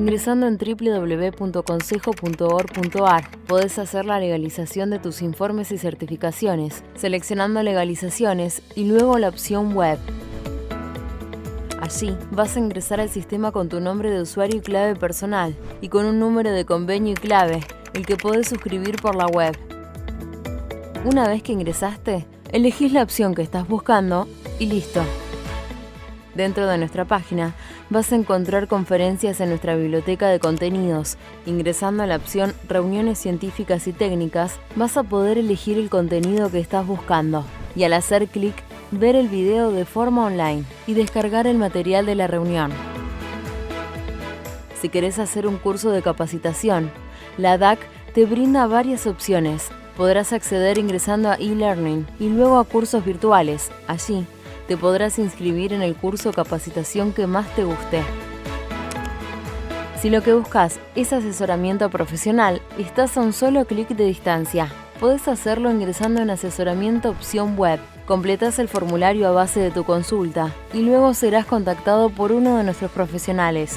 Ingresando en www.consejo.org.ar podés hacer la legalización de tus informes y certificaciones, seleccionando legalizaciones y luego la opción web. Allí vas a ingresar al sistema con tu nombre de usuario y clave personal y con un número de convenio y clave, el que podés suscribir por la web. Una vez que ingresaste, elegís la opción que estás buscando y listo. Dentro de nuestra página vas a encontrar conferencias en nuestra biblioteca de contenidos. Ingresando a la opción Reuniones científicas y técnicas, vas a poder elegir el contenido que estás buscando y al hacer clic, ver el video de forma online y descargar el material de la reunión. Si querés hacer un curso de capacitación, la DAC te brinda varias opciones. Podrás acceder ingresando a e-learning y luego a cursos virtuales. Allí te podrás inscribir en el curso o capacitación que más te guste. Si lo que buscas es asesoramiento profesional, estás a un solo clic de distancia. Podés hacerlo ingresando en Asesoramiento opción web. Completás el formulario a base de tu consulta y luego serás contactado por uno de nuestros profesionales.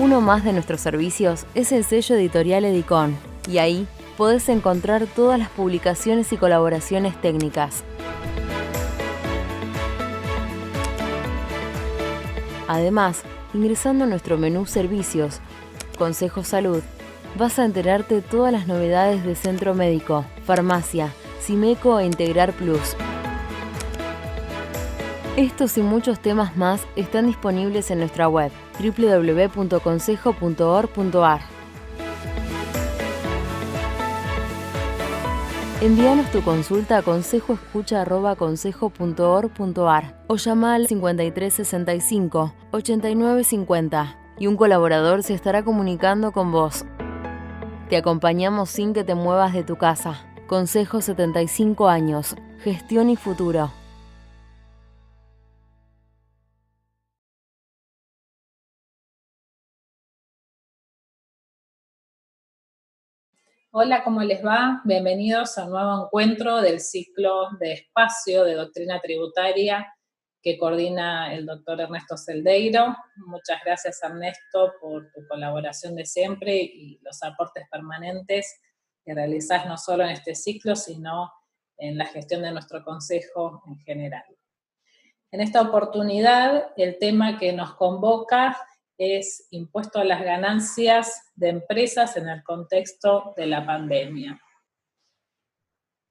Uno más de nuestros servicios es el sello editorial Edicon, y ahí podés encontrar todas las publicaciones y colaboraciones técnicas. Además, ingresando a nuestro menú Servicios, Consejo Salud, vas a enterarte de todas las novedades de Centro Médico, Farmacia, Simeco e Integrar Plus. Estos y muchos temas más están disponibles en nuestra web www.consejo.org.ar. Envíanos tu consulta a consejoescucha@consejo.org.ar o llama al 5365 8950 y un colaborador se estará comunicando con vos. Te acompañamos sin que te muevas de tu casa. Consejo 75 años. Gestión y futuro. Hola, ¿cómo les va? Bienvenidos a un nuevo encuentro del ciclo de espacio de doctrina tributaria que coordina el doctor Ernesto Celdeiro. Muchas gracias, Ernesto, por tu colaboración de siempre y los aportes permanentes que realizás no solo en este ciclo, sino en la gestión de nuestro consejo en general. En esta oportunidad, el tema que nos convoca es impuesto a las ganancias de empresas en el contexto de la pandemia.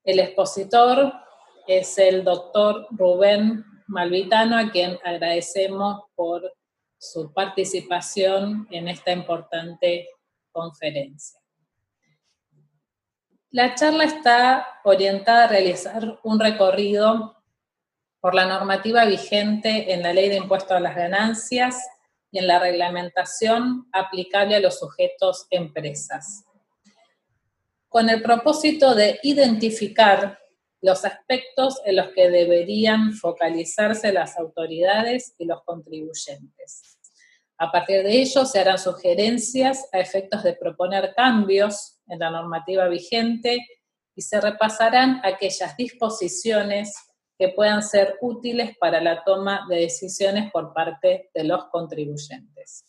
El expositor es el doctor Rubén Malvitano, a quien agradecemos por su participación en esta importante conferencia. La charla está orientada a realizar un recorrido por la normativa vigente en la Ley de Impuesto a las Ganancias y en la reglamentación aplicable a los sujetos empresas, con el propósito de identificar los aspectos en los que deberían focalizarse las autoridades y los contribuyentes. A partir de ello se harán sugerencias a efectos de proponer cambios en la normativa vigente y se repasarán aquellas disposiciones que puedan ser útiles para la toma de decisiones por parte de los contribuyentes.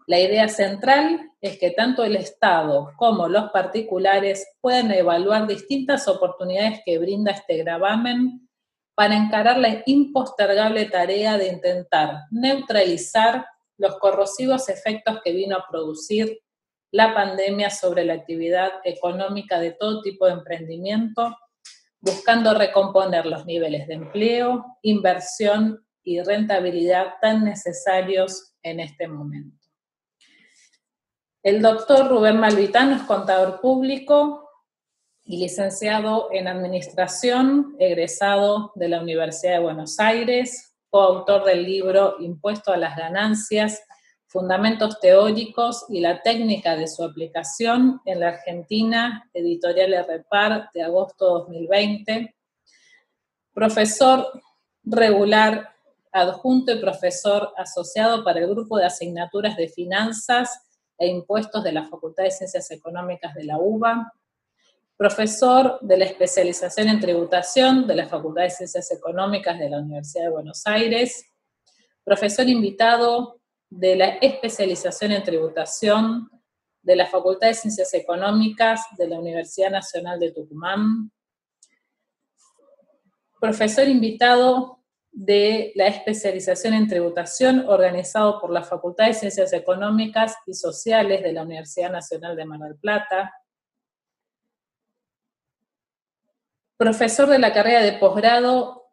La idea central es que tanto el Estado como los particulares puedan evaluar distintas oportunidades que brinda este gravamen para encarar la impostergable tarea de intentar neutralizar los corrosivos efectos que vino a producir la pandemia sobre la actividad económica de todo tipo de emprendimiento, buscando recomponer los niveles de empleo, inversión y rentabilidad tan necesarios en este momento. El doctor Rubén Malvitano es contador público y licenciado en Administración, egresado de la Universidad de Buenos Aires, coautor del libro Impuesto a las Ganancias, Fundamentos Teóricos y la Técnica de su Aplicación en la Argentina, editorial REPAR, de agosto 2020. Profesor regular adjunto y profesor asociado para el grupo de asignaturas de Finanzas e Impuestos de la Facultad de Ciencias Económicas de la UBA. Profesor de la especialización en tributación de la Facultad de Ciencias Económicas de la Universidad de Buenos Aires. Profesor invitado de la especialización en tributación de la Facultad de Ciencias Económicas de la Universidad Nacional de Tucumán, profesor invitado de la especialización en tributación organizado por la Facultad de Ciencias Económicas y Sociales de la Universidad Nacional de Mar del Plata, profesor de la carrera de posgrado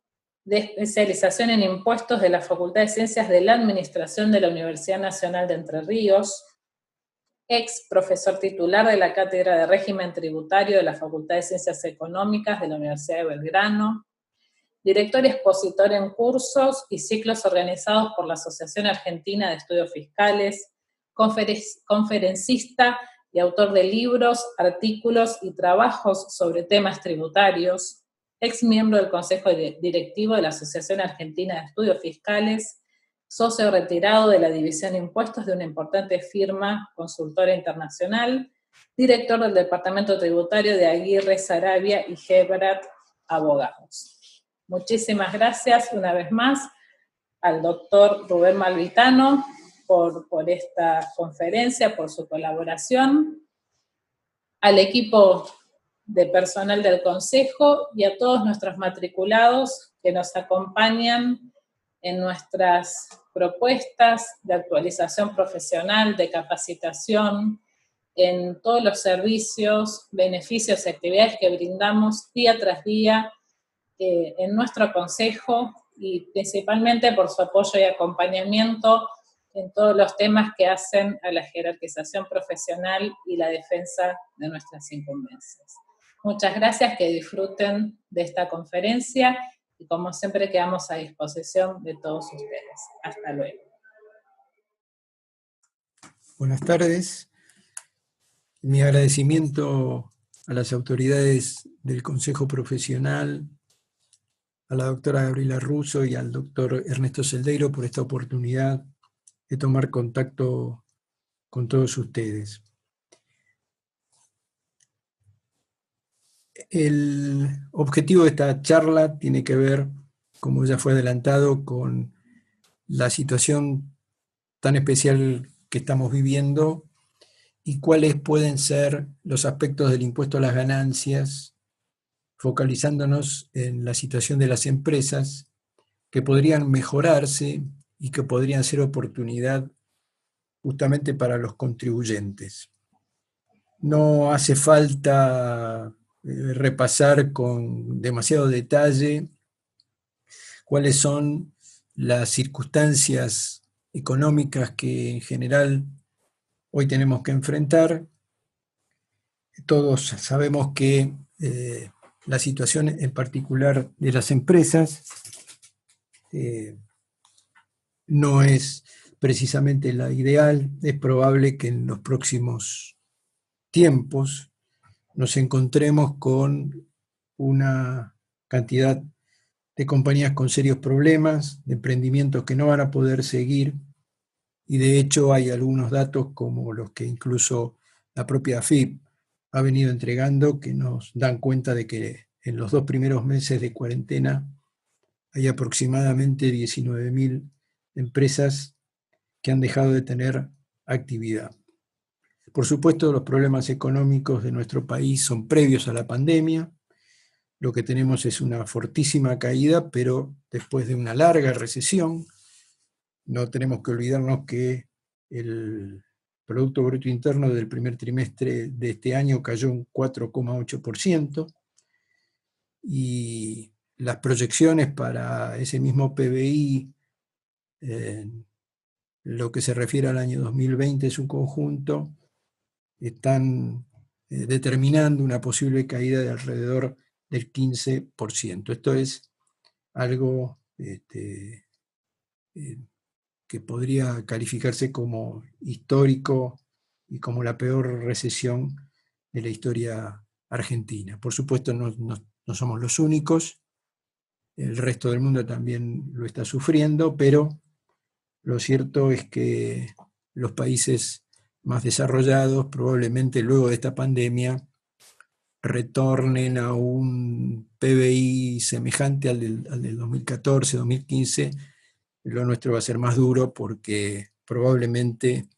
de especialización en impuestos de la Facultad de Ciencias de la Administración de la Universidad Nacional de Entre Ríos, ex profesor titular de la Cátedra de Régimen Tributario de la Facultad de Ciencias Económicas de la Universidad de Belgrano, director y expositor en cursos y ciclos organizados por la Asociación Argentina de Estudios Fiscales, conferencista y autor de libros, artículos y trabajos sobre temas tributarios, ex miembro del Consejo Directivo de la Asociación Argentina de Estudios Fiscales, socio retirado de la División de Impuestos de una importante firma consultora internacional, director del Departamento Tributario de Aguirre Sarabia y Gebrat Abogados. Muchísimas gracias una vez más al doctor Rubén Malvitano por esta conferencia, por su colaboración, al equipo de personal del Consejo y a todos nuestros matriculados que nos acompañan en nuestras propuestas de actualización profesional, de capacitación, en todos los servicios, beneficios y actividades que brindamos día tras día en nuestro consejo y principalmente por su apoyo y acompañamiento en todos los temas que hacen a la jerarquización profesional y la defensa de nuestras incumbencias. Muchas gracias, que disfruten de esta conferencia y como siempre quedamos a disposición de todos ustedes. Hasta luego. Buenas tardes. Mi agradecimiento a las autoridades del Consejo Profesional, a la doctora Gabriela Russo y al doctor Ernesto Celdeiro por esta oportunidad de tomar contacto con todos ustedes. El objetivo de esta charla tiene que ver, como ya fue adelantado, con la situación tan especial que estamos viviendo y cuáles pueden ser los aspectos del impuesto a las ganancias, focalizándonos en la situación de las empresas que podrían mejorarse y que podrían ser oportunidad justamente para los contribuyentes. No hace falta repasar con demasiado detalle cuáles son las circunstancias económicas que en general hoy tenemos que enfrentar. Todos sabemos que la situación en particular de las empresas no es precisamente la ideal. Es probable que en los próximos tiempos nos encontremos con una cantidad de compañías con serios problemas, de emprendimientos que no van a poder seguir, y de hecho hay algunos datos como los que incluso la propia AFIP ha venido entregando que nos dan cuenta de que en los 2 primeros meses de cuarentena hay aproximadamente 19.000 empresas que han dejado de tener actividad. Por supuesto, los problemas económicos de nuestro país son previos a la pandemia. Lo que tenemos es una fortísima caída, pero después de una larga recesión. No tenemos que olvidarnos que el Producto Bruto Interno del primer trimestre de este año cayó un 4,8%, y las proyecciones para ese mismo PBI, lo que se refiere al año 2020 en su conjunto, están determinando una posible caída de alrededor del 15%. Esto es algo que podría calificarse como histórico y como la peor recesión de la historia argentina. Por supuesto, no somos los únicos, el resto del mundo también lo está sufriendo, pero lo cierto es que los países más desarrollados probablemente luego de esta pandemia retornen a un PBI semejante al del 2014, 2015. Lo nuestro va a ser más duro porque probablemente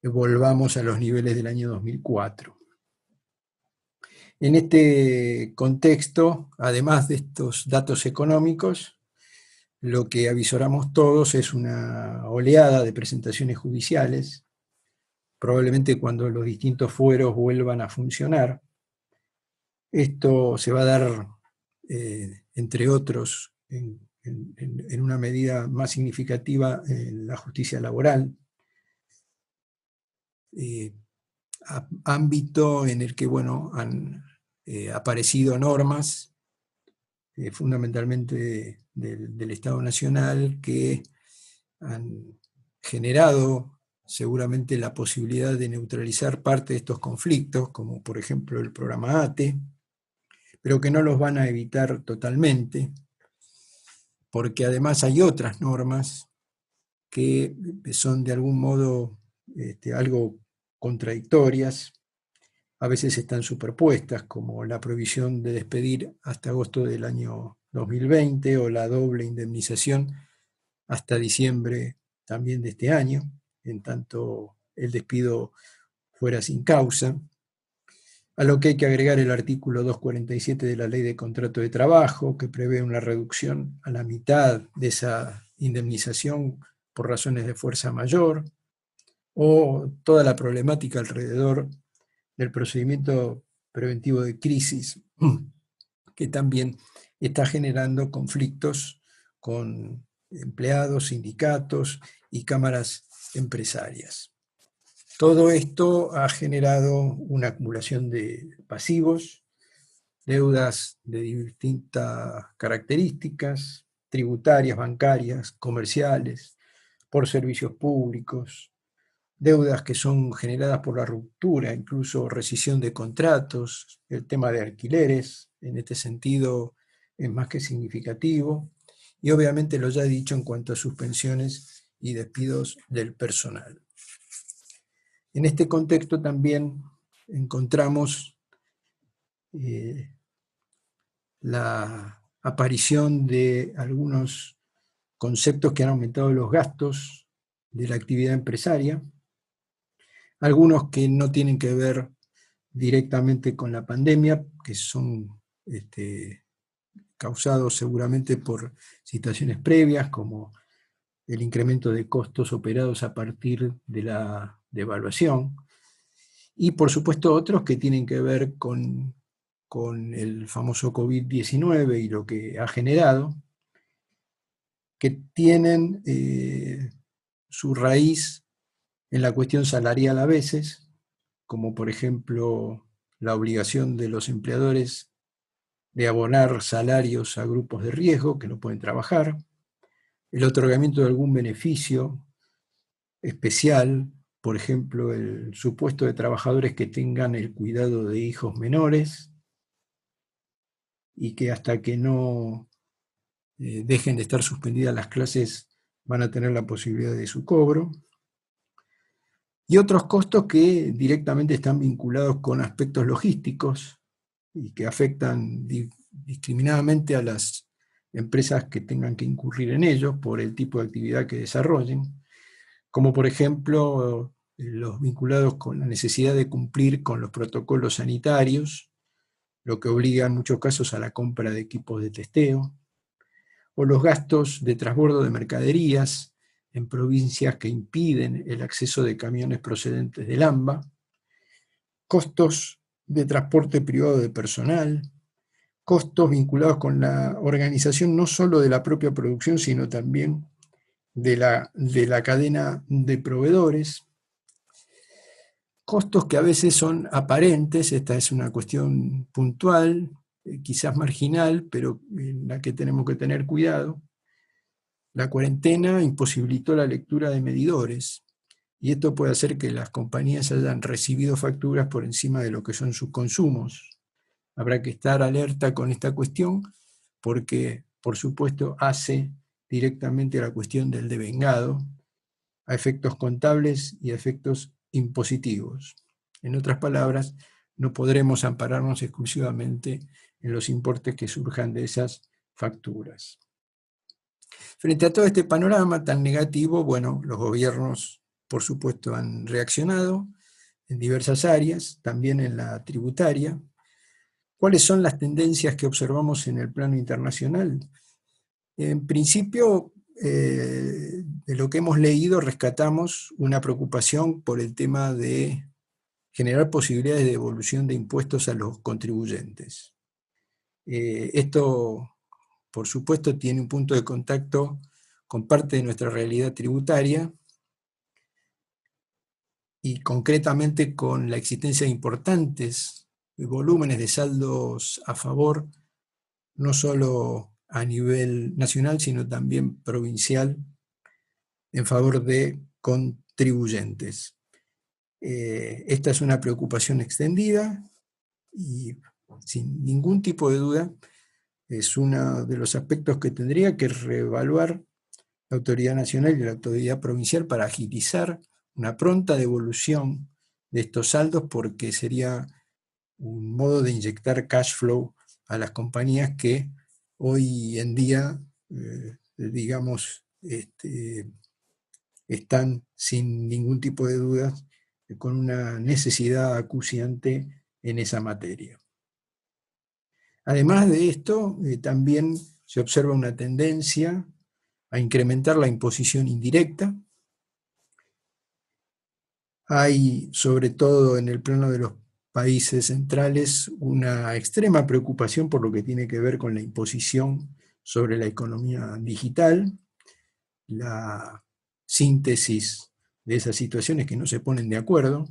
volvamos a los niveles del año 2004. En este contexto, además de estos datos económicos, lo que avisoramos todos es una oleada de presentaciones judiciales, probablemente cuando los distintos fueros vuelvan a funcionar. Esto se va a dar, entre otros, en una medida más significativa en la justicia laboral, ámbito en el que, bueno, han aparecido normas, fundamentalmente del Estado Nacional, que han generado seguramente la posibilidad de neutralizar parte de estos conflictos, como por ejemplo el programa ATE, pero que no los van a evitar totalmente, porque además hay otras normas que son de algún modo algo contradictorias, a veces están superpuestas, como la prohibición de despedir hasta agosto del año 2020 o la doble indemnización hasta diciembre también de este año, en tanto el despido fuera sin causa, a lo que hay que agregar el artículo 247 de la Ley de Contrato de Trabajo, que prevé una reducción a la mitad de esa indemnización por razones de fuerza mayor, o toda la problemática alrededor del procedimiento preventivo de crisis, que también está generando conflictos con empleados, sindicatos y cámaras empresarias. Todo esto ha generado una acumulación de pasivos, deudas de distintas características, tributarias, bancarias, comerciales, por servicios públicos, deudas que son generadas por la ruptura, incluso rescisión de contratos, el tema de alquileres, en este sentido es más que significativo, y obviamente lo ya he dicho en cuanto a suspensiones y despidos del personal. En este contexto también encontramos la aparición de algunos conceptos que han aumentado los gastos de la actividad empresaria, algunos que no tienen que ver directamente con la pandemia, que son causados seguramente por situaciones previas, como el incremento de costos operados a partir de la devaluación, y por supuesto otros que tienen que ver con el famoso COVID-19 y lo que ha generado, que tienen su raíz en la cuestión salarial a veces, como por ejemplo la obligación de los empleadores de abonar salarios a grupos de riesgo que no pueden trabajar, el otorgamiento de algún beneficio especial, por ejemplo, el supuesto de trabajadores que tengan el cuidado de hijos menores y que hasta que no dejen de estar suspendidas las clases van a tener la posibilidad de su cobro, y otros costos que directamente están vinculados con aspectos logísticos y que afectan discriminadamente a las empresas que tengan que incurrir en ellos por el tipo de actividad que desarrollen, como por ejemplo los vinculados con la necesidad de cumplir con los protocolos sanitarios, lo que obliga en muchos casos a la compra de equipos de testeo, o los gastos de transbordo de mercaderías en provincias que impiden el acceso de camiones procedentes del AMBA, costos de transporte privado de personal, costos vinculados con la organización no solo de la propia producción, sino también de la cadena de proveedores, costos que a veces son aparentes, esta es una cuestión puntual, quizás marginal, pero en la que tenemos que tener cuidado. La cuarentena imposibilitó la lectura de medidores, y esto puede hacer que las compañías hayan recibido facturas por encima de lo que son sus consumos. Habrá que estar alerta con esta cuestión, porque, por supuesto, hace directamente a la cuestión del devengado, a efectos contables y a efectos impositivos. En otras palabras, no podremos ampararnos exclusivamente en los importes que surjan de esas facturas. Frente a todo este panorama tan negativo, bueno, los gobiernos por supuesto, han reaccionado en diversas áreas, también en la tributaria. ¿Cuáles son las tendencias que observamos en el plano internacional? En principio, de lo que hemos leído, rescatamos una preocupación por el tema de generar posibilidades de devolución de impuestos a los contribuyentes. Esto, por supuesto, tiene un punto de contacto con parte de nuestra realidad tributaria y concretamente con la existencia de importantes volúmenes de saldos a favor, no solo a nivel nacional, sino también provincial, en favor de contribuyentes. Esta es una preocupación extendida y sin ningún tipo de duda es uno de los aspectos que tendría que reevaluar la autoridad nacional y la autoridad provincial para agilizar una pronta devolución de estos saldos, porque sería un modo de inyectar cash flow a las compañías que hoy en día, digamos, están sin ningún tipo de dudas con una necesidad acuciante en esa materia. Además de esto, también se observa una tendencia a incrementar la imposición indirecta. Hay, sobre todo en el plano de los países centrales, una extrema preocupación por lo que tiene que ver con la imposición sobre la economía digital, la síntesis de esas situaciones que no se ponen de acuerdo,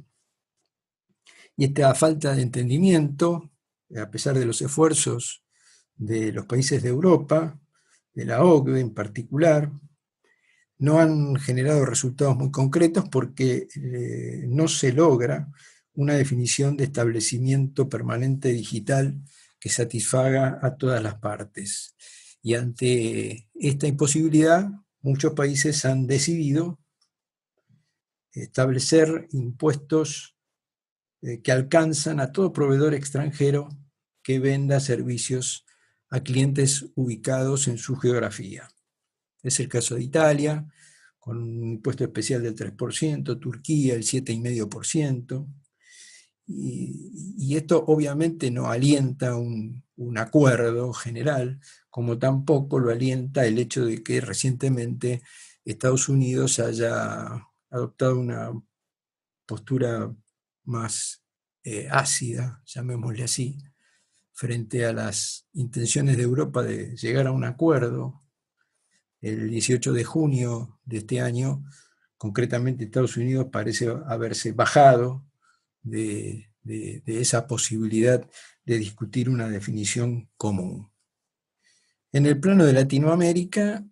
y esta falta de entendimiento, a pesar de los esfuerzos de los países de Europa, de la OCDE en particular, no han generado resultados muy concretos porque no se logra una definición de establecimiento permanente digital que satisfaga a todas las partes. Y ante esta imposibilidad, muchos países han decidido establecer impuestos que alcanzan a todo proveedor extranjero que venda servicios a clientes ubicados en su geografía. Es el caso de Italia, con un impuesto especial del 3%, Turquía el 7,5%, y esto obviamente no alienta un acuerdo general, como tampoco lo alienta el hecho de que recientemente Estados Unidos haya adoptado una postura más ácida, llamémosle así, frente a las intenciones de Europa de llegar a un acuerdo. El 18 de junio de este año, concretamente Estados Unidos parece haberse bajado de esa posibilidad de discutir una definición común. En el plano de Latinoamérica,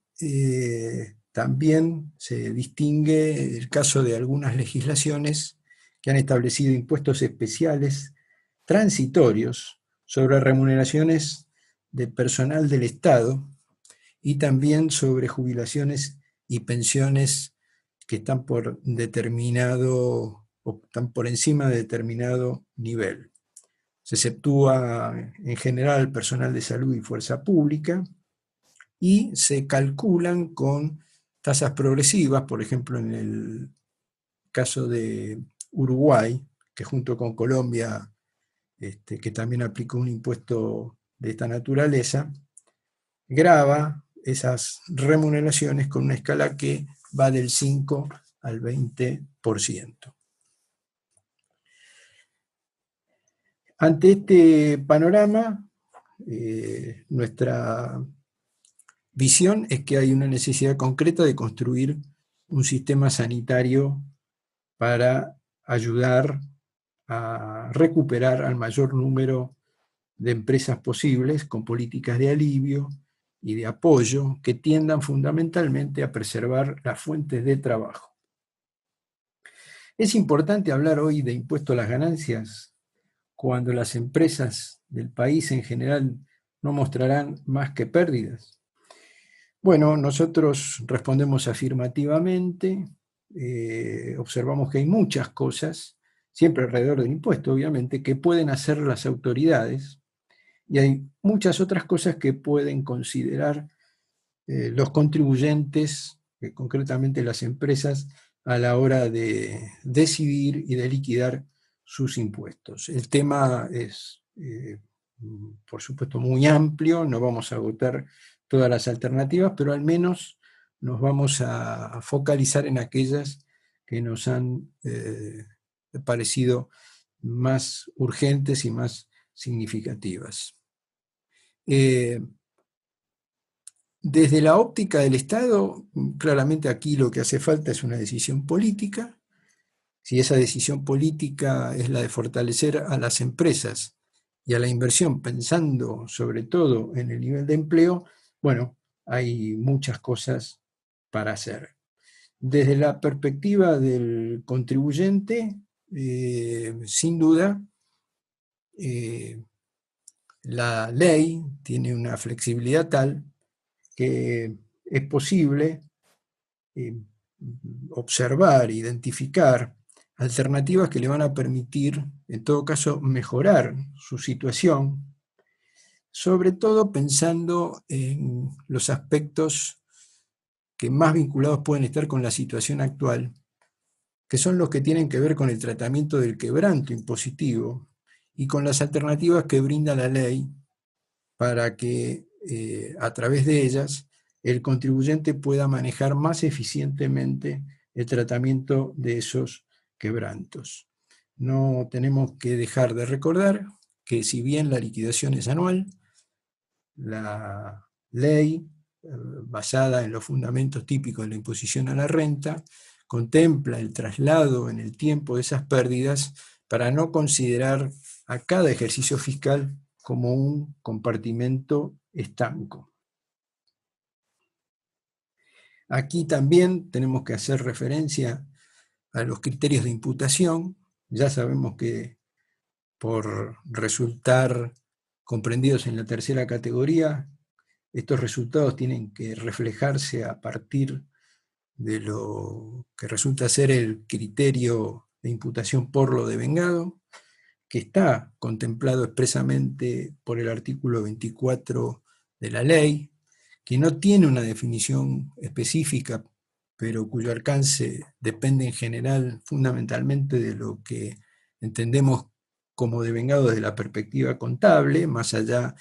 también se distingue el caso de algunas legislaciones que han establecido impuestos especiales transitorios sobre remuneraciones de personal del Estado y también sobre jubilaciones y pensiones que están por determinado o están por encima de determinado nivel. Se exceptúa en general personal de salud y fuerza pública y se calculan con tasas progresivas, por ejemplo en el caso de Uruguay, que junto con Colombia, que también aplicó un impuesto de esta naturaleza, grava esas remuneraciones con una escala que va del 5 al 20%. Ante este panorama, nuestra visión es que hay una necesidad concreta de construir un sistema sanitario para ayudar a recuperar al mayor número de empresas posibles con políticas de alivio y de apoyo que tiendan fundamentalmente a preservar las fuentes de trabajo. Es importante hablar hoy de impuesto a las ganancias cuando las empresas del país en general no mostrarán más que pérdidas. Bueno, nosotros respondemos afirmativamente, observamos que hay muchas cosas, siempre alrededor del impuesto obviamente, que pueden hacer las autoridades, y hay muchas otras cosas que pueden considerar los contribuyentes, concretamente las empresas, a la hora de decidir y de liquidar sus impuestos. El tema es, por supuesto, muy amplio, no vamos a agotar todas las alternativas, pero al menos nos vamos a focalizar en aquellas que nos han parecido más urgentes y más significativas. Desde la óptica del Estado, claramente aquí lo que hace falta es una decisión política. Si esa decisión política es la de fortalecer a las empresas y a la inversión, pensando sobre todo en el nivel de empleo, bueno, hay muchas cosas para hacer. Desde la perspectiva del contribuyente, sin duda, la ley tiene una flexibilidad tal que es posible observar, identificar alternativas que le van a permitir, en todo caso, mejorar su situación, sobre todo pensando en los aspectos que más vinculados pueden estar con la situación actual, que son los que tienen que ver con el tratamiento del quebranto impositivo y con las alternativas que brinda la ley para que a través de ellas el contribuyente pueda manejar más eficientemente el tratamiento de esos quebrantos. No tenemos que dejar de recordar que si bien la liquidación es anual, la ley, basada en los fundamentos típicos de la imposición a la renta, contempla el traslado en el tiempo de esas pérdidas para no considerar a cada ejercicio fiscal como un compartimento estanco. Aquí también tenemos que hacer referencia a los criterios de imputación. Ya sabemos que por resultar comprendidos en la tercera categoría, estos resultados tienen que reflejarse a partir de lo que resulta ser el criterio de imputación por lo devengado, que está contemplado expresamente por el artículo 24 de la ley, que no tiene una definición específica, pero cuyo alcance depende en general fundamentalmente de lo que entendemos como devengado desde la perspectiva contable, más allá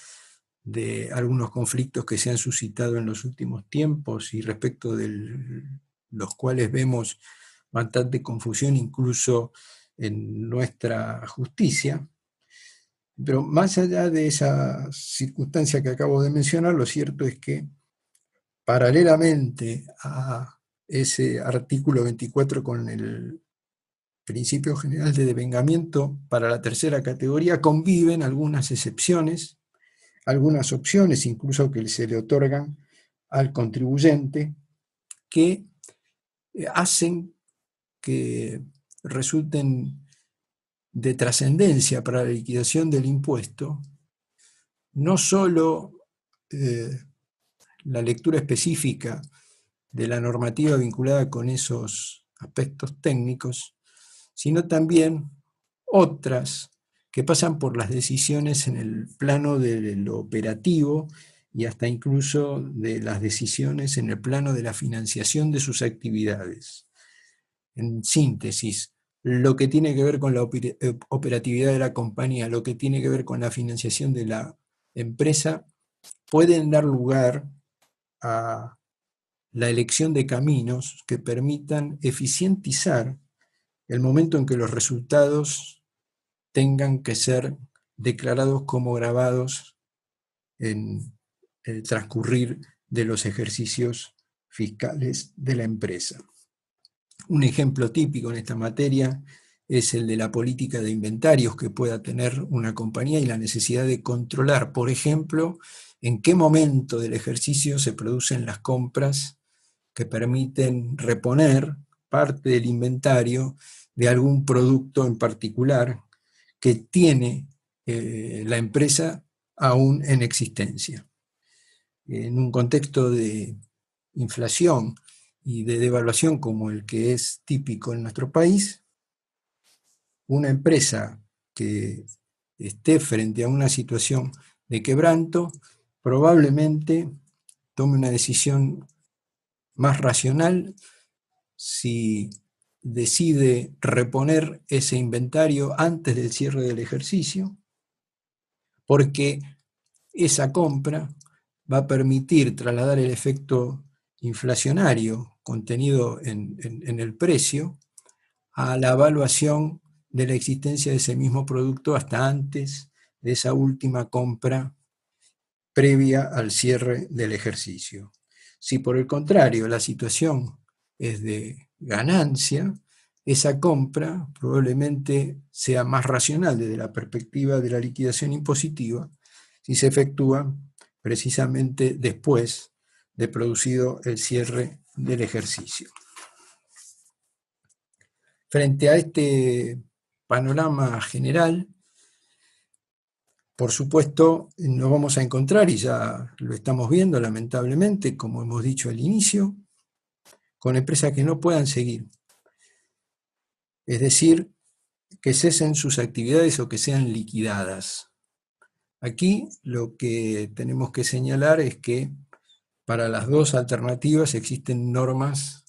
de algunos conflictos que se han suscitado en los últimos tiempos y respecto de los cuales vemos bastante confusión incluso en nuestra justicia. Pero más allá de esa circunstancia que acabo de mencionar, lo cierto es que paralelamente a ese artículo 24 con el principio general de devengamiento para la tercera categoría conviven algunas excepciones, algunas opciones incluso que se le otorgan al contribuyente que hacen que resulten de trascendencia para la liquidación del impuesto, no solo la lectura específica de la normativa vinculada con esos aspectos técnicos, sino también otras que pasan por las decisiones en el plano de lo operativo y hasta incluso de las decisiones en el plano de la financiación de sus actividades. En síntesis, lo que tiene que ver con la operatividad de la compañía, lo que tiene que ver con la financiación de la empresa, pueden dar lugar a la elección de caminos que permitan eficientizar el momento en que los resultados tengan que ser declarados como gravados en el transcurrir de los ejercicios fiscales de la empresa. Un ejemplo típico en esta materia es el de la política de inventarios que pueda tener una compañía y la necesidad de controlar, por ejemplo, en qué momento del ejercicio se producen las compras que permiten reponer parte del inventario de algún producto en particular que tiene la empresa aún en existencia. En un contexto de inflación y de devaluación como el que es típico en nuestro país, una empresa que esté frente a una situación de quebranto probablemente tome una decisión más racional si decide reponer ese inventario antes del cierre del ejercicio, porque esa compra va a permitir trasladar el efecto inflacionario contenido en el precio a la evaluación de la existencia de ese mismo producto hasta antes de esa última compra previa al cierre del ejercicio. Si por el contrario la situación es de ganancia, esa compra probablemente sea más racional desde la perspectiva de la liquidación impositiva si se efectúa precisamente después de producido el cierre del ejercicio. Frente a este panorama general, por supuesto, nos vamos a encontrar, y ya lo estamos viendo lamentablemente, como hemos dicho al inicio, con empresas que no puedan seguir. Es decir, que cesen sus actividades o que sean liquidadas. Aquí lo que tenemos que señalar es que para las dos alternativas existen normas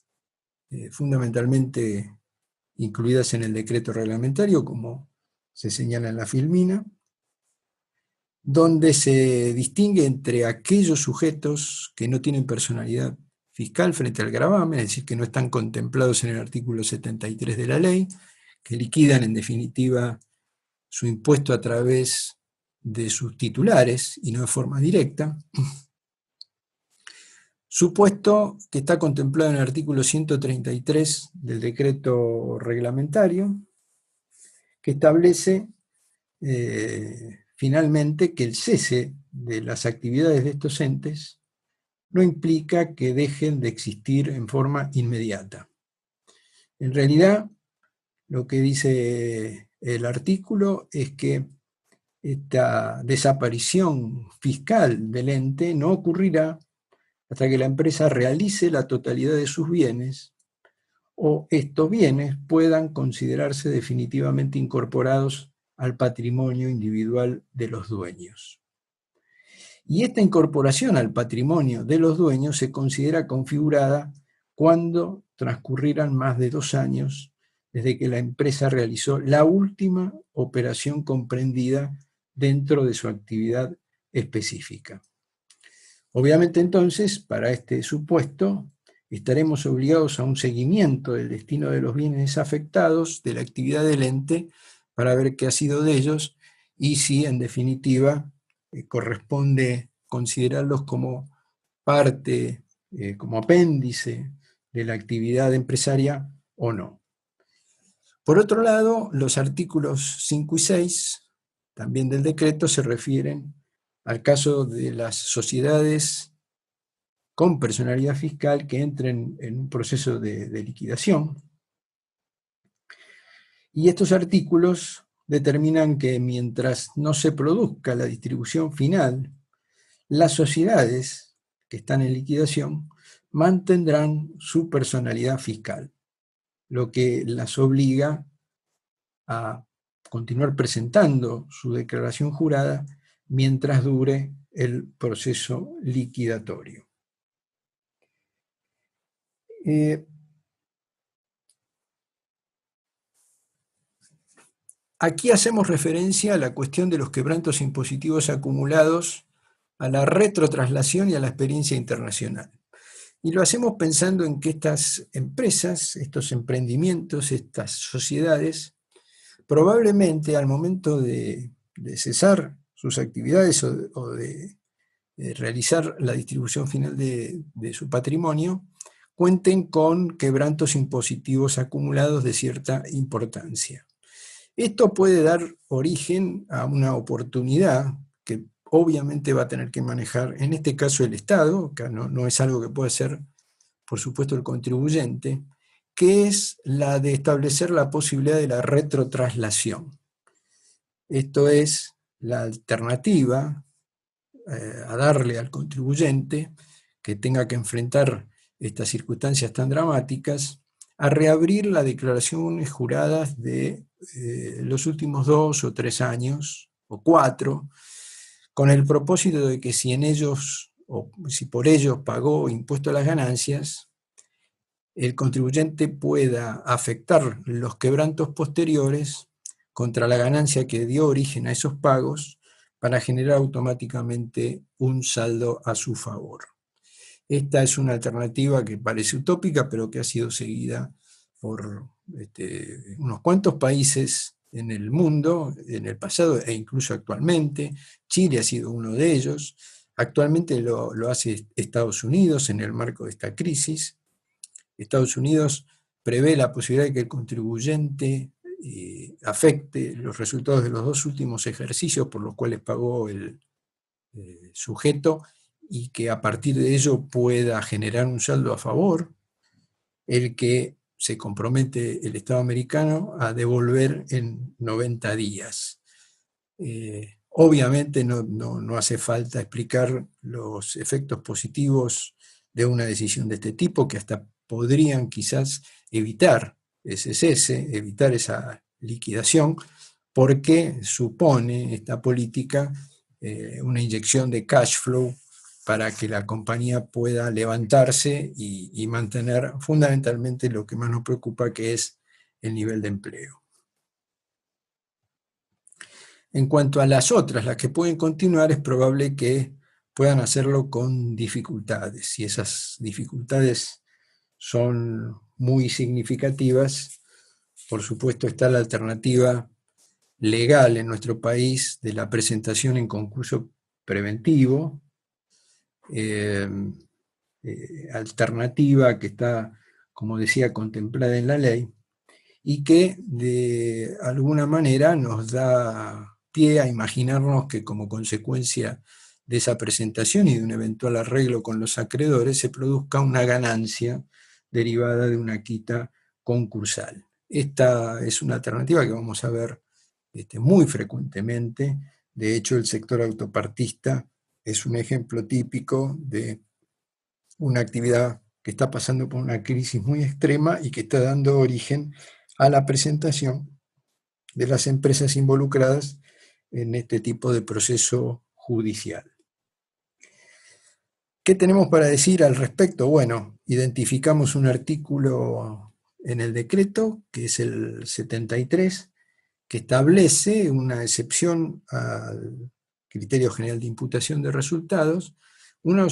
fundamentalmente incluidas en el decreto reglamentario, como se señala en la filmina, donde se distingue entre aquellos sujetos que no tienen personalidad fiscal frente al gravamen, es decir, que no están contemplados en el artículo 73 de la ley, que liquidan en definitiva su impuesto a través de sus titulares y no de forma directa. Supuesto que está contemplado en el artículo 133 del decreto reglamentario, que establece finalmente que el cese de las actividades de estos entes no implica que dejen de existir en forma inmediata. En realidad, lo que dice el artículo es que esta desaparición fiscal del ente no ocurrirá hasta que la empresa realice la totalidad de sus bienes o estos bienes puedan considerarse definitivamente incorporados al patrimonio individual de los dueños. Y esta incorporación al patrimonio de los dueños se considera configurada cuando transcurrieran más de 2 años desde que la empresa realizó la última operación comprendida dentro de su actividad específica. Obviamente entonces, para este supuesto, estaremos obligados a un seguimiento del destino de los bienes afectados de la actividad del ente para ver qué ha sido de ellos y si en definitiva corresponde considerarlos como parte, como apéndice de la actividad empresaria o no. Por otro lado, los artículos 5 y 6 también del decreto se refieren al caso de las sociedades con personalidad fiscal que entren en un proceso de liquidación. Y estos artículos determinan que mientras no se produzca la distribución final, las sociedades que están en liquidación mantendrán su personalidad fiscal, lo que las obliga a continuar presentando su declaración jurada mientras dure el proceso liquidatorio. Aquí hacemos referencia a la cuestión de los quebrantos impositivos acumulados, a la retrotraslación y a la experiencia internacional. Y lo hacemos pensando en que estas empresas, estos emprendimientos, estas sociedades, probablemente al momento de cesar sus actividades o de realizar la distribución final de su patrimonio, cuenten con quebrantos impositivos acumulados de cierta importancia. Esto puede dar origen a una oportunidad que obviamente va a tener que manejar, en este caso el Estado, que no es algo que puede hacer, por supuesto, el contribuyente, que es la de establecer la posibilidad de la retrotraslación. Esto es la alternativa a darle al contribuyente que tenga que enfrentar estas circunstancias tan dramáticas, a reabrir las declaraciones juradas de los últimos 2 o 3 años, o 4, con el propósito de que si en ellos, o si por ellos pagó impuesto a las ganancias, el contribuyente pueda afectar los quebrantos posteriores contra la ganancia que dio origen a esos pagos para generar automáticamente un saldo a su favor. Esta es una alternativa que parece utópica, pero que ha sido seguida por unos cuantos países en el mundo, en el pasado e incluso actualmente. Chile ha sido uno de ellos. Actualmente lo hace Estados Unidos en el marco de esta crisis. Estados Unidos prevé la posibilidad de que el contribuyente afecte los resultados de los 2 últimos ejercicios por los cuales pagó el sujeto, y que a partir de ello pueda generar un saldo a favor, el que se compromete el Estado americano a devolver en 90 días. Obviamente no hace falta explicar los efectos positivos de una decisión de este tipo, que hasta podrían quizás evitar ese cese, evitar esa liquidación, porque supone esta política una inyección de cash flow para que la compañía pueda levantarse y mantener fundamentalmente lo que más nos preocupa, que es el nivel de empleo. En cuanto a las otras, las que pueden continuar, es probable que puedan hacerlo con dificultades, y esas dificultades son muy significativas. Por supuesto, está la alternativa legal en nuestro país de la presentación en concurso preventivo, alternativa que está, como decía, contemplada en la ley, y que de alguna manera nos da pie a imaginarnos que como consecuencia de esa presentación y de un eventual arreglo con los acreedores se produzca una ganancia derivada de una quita concursal. Esta es una alternativa que vamos a ver muy frecuentemente. De hecho, el sector autopartista es un ejemplo típico de una actividad que está pasando por una crisis muy extrema y que está dando origen a la presentación de las empresas involucradas en este tipo de proceso judicial. ¿Qué tenemos para decir al respecto? Bueno, identificamos un artículo en el decreto, que es el 73, que establece una excepción al criterio general de imputación de resultados, una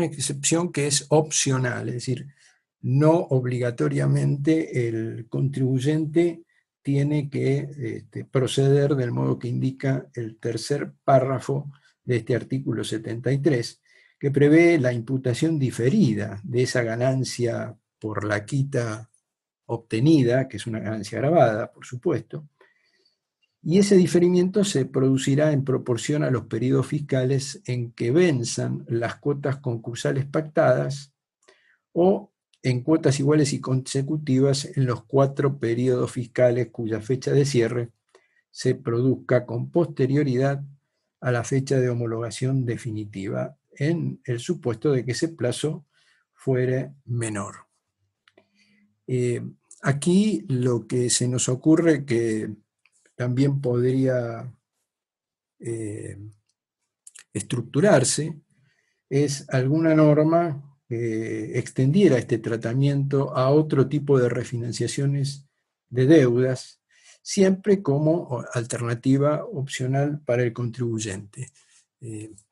excepción que es opcional, es decir, no obligatoriamente el contribuyente tiene que proceder del modo que indica el tercer párrafo de este artículo 73, que prevé la imputación diferida de esa ganancia por la quita obtenida, que es una ganancia agravada, por supuesto, y ese diferimiento se producirá en proporción a los periodos fiscales en que venzan las cuotas concursales pactadas o en cuotas iguales y consecutivas en los 4 periodos fiscales cuya fecha de cierre se produzca con posterioridad a la fecha de homologación definitiva, en el supuesto de que ese plazo fuere menor. Aquí lo que se nos ocurre que también podría estructurarse es alguna norma que extendiera este tratamiento a otro tipo de refinanciaciones de deudas, siempre como alternativa opcional para el contribuyente.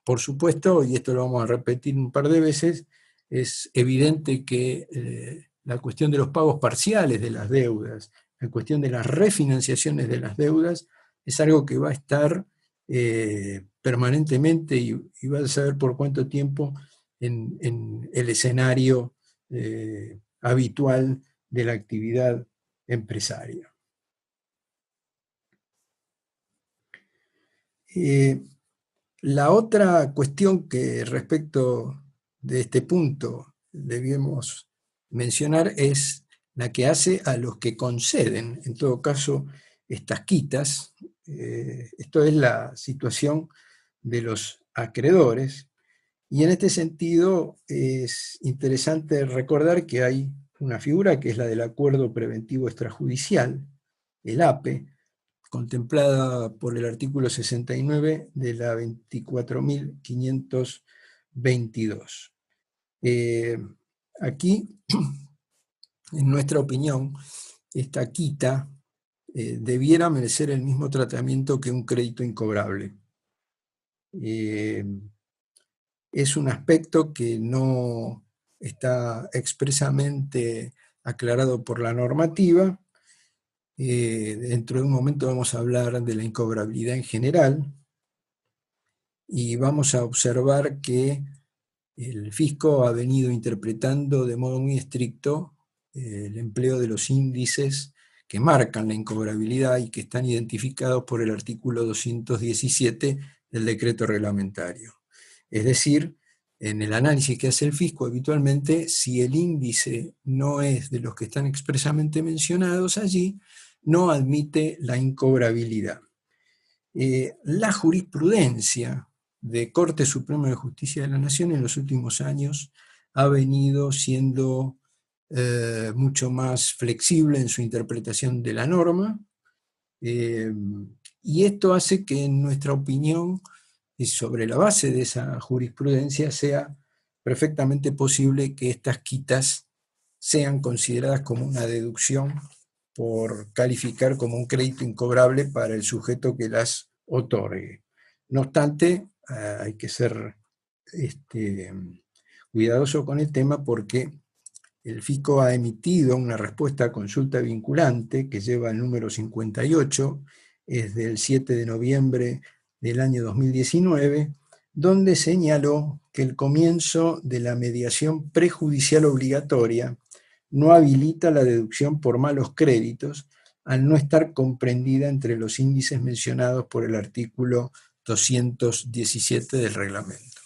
Por supuesto, y esto lo vamos a repetir un par de veces, es evidente que la cuestión de los pagos parciales de las deudas, la cuestión de las refinanciaciones de las deudas, es algo que va a estar permanentemente y va a saber por cuánto tiempo en el escenario habitual de la actividad empresaria. La otra cuestión que respecto de este punto debemos mencionar es la que hace a los que conceden, en todo caso, estas quitas. Esto es la situación de los acreedores, y en este sentido es interesante recordar que hay una figura que es la del acuerdo preventivo extrajudicial, el APE, contemplada por el artículo 69 de la 24.522. Aquí En nuestra opinión, esta quita debiera merecer el mismo tratamiento que un crédito incobrable. Es un aspecto que no está expresamente aclarado por la normativa. Dentro de un momento vamos a hablar de la incobrabilidad en general y vamos a observar que el fisco ha venido interpretando de modo muy estricto el empleo de los índices que marcan la incobrabilidad y que están identificados por el artículo 217 del decreto reglamentario. Es decir, en el análisis que hace el fisco habitualmente, si el índice no es de los que están expresamente mencionados allí, no admite la incobrabilidad. La jurisprudencia de Corte Suprema de Justicia de la Nación en los últimos años ha venido siendo mucho más flexible en su interpretación de la norma, y esto hace que, en nuestra opinión, y sobre la base de esa jurisprudencia, sea perfectamente posible que estas quitas sean consideradas como una deducción por calificar como un crédito incobrable para el sujeto que las otorgue. No obstante, hay que ser cuidadoso con el tema, porque el fisco ha emitido una respuesta a consulta vinculante que lleva el número 58, es del 7 de noviembre del año 2019, donde señaló que el comienzo de la mediación prejudicial obligatoria no habilita la deducción por malos créditos al no estar comprendida entre los índices mencionados por el artículo 217 del reglamento.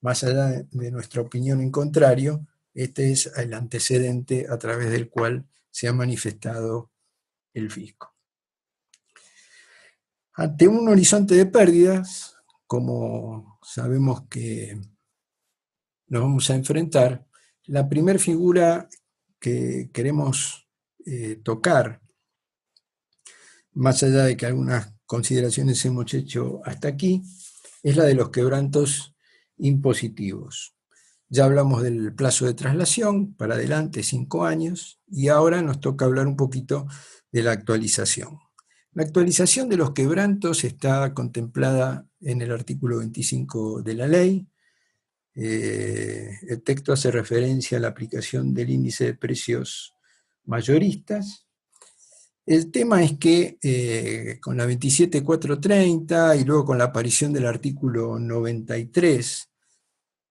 Más allá de nuestra opinión en contrario, este es el antecedente a través del cual se ha manifestado el fisco. Ante un horizonte de pérdidas, como sabemos que nos vamos a enfrentar, la primera figura que queremos tocar, más allá de que algunas consideraciones hemos hecho hasta aquí, es la de los quebrantos impositivos. Ya hablamos del plazo de traslación, para adelante 5 años, y ahora nos toca hablar un poquito de la actualización. La actualización de los quebrantos está contemplada en el artículo 25 de la ley. El texto hace referencia a la aplicación del índice de precios mayoristas. El tema es que con la 27.430 y luego con la aparición del artículo 93,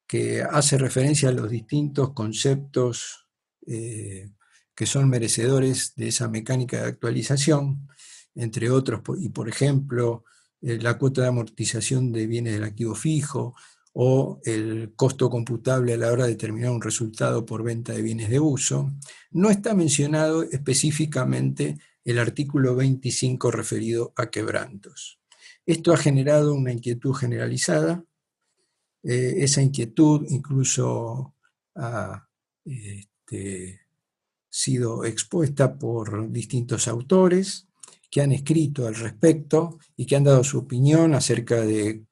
que hace referencia a los distintos conceptos que son merecedores de esa mecánica de actualización, entre otros, y por ejemplo, la cuota de amortización de bienes del activo fijo, o el costo computable a la hora de determinar un resultado por venta de bienes de uso, no está mencionado específicamente el artículo 25 referido a quebrantos. Esto ha generado una inquietud generalizada. Esa inquietud incluso ha sido expuesta por distintos autores que han escrito al respecto y que han dado su opinión acerca de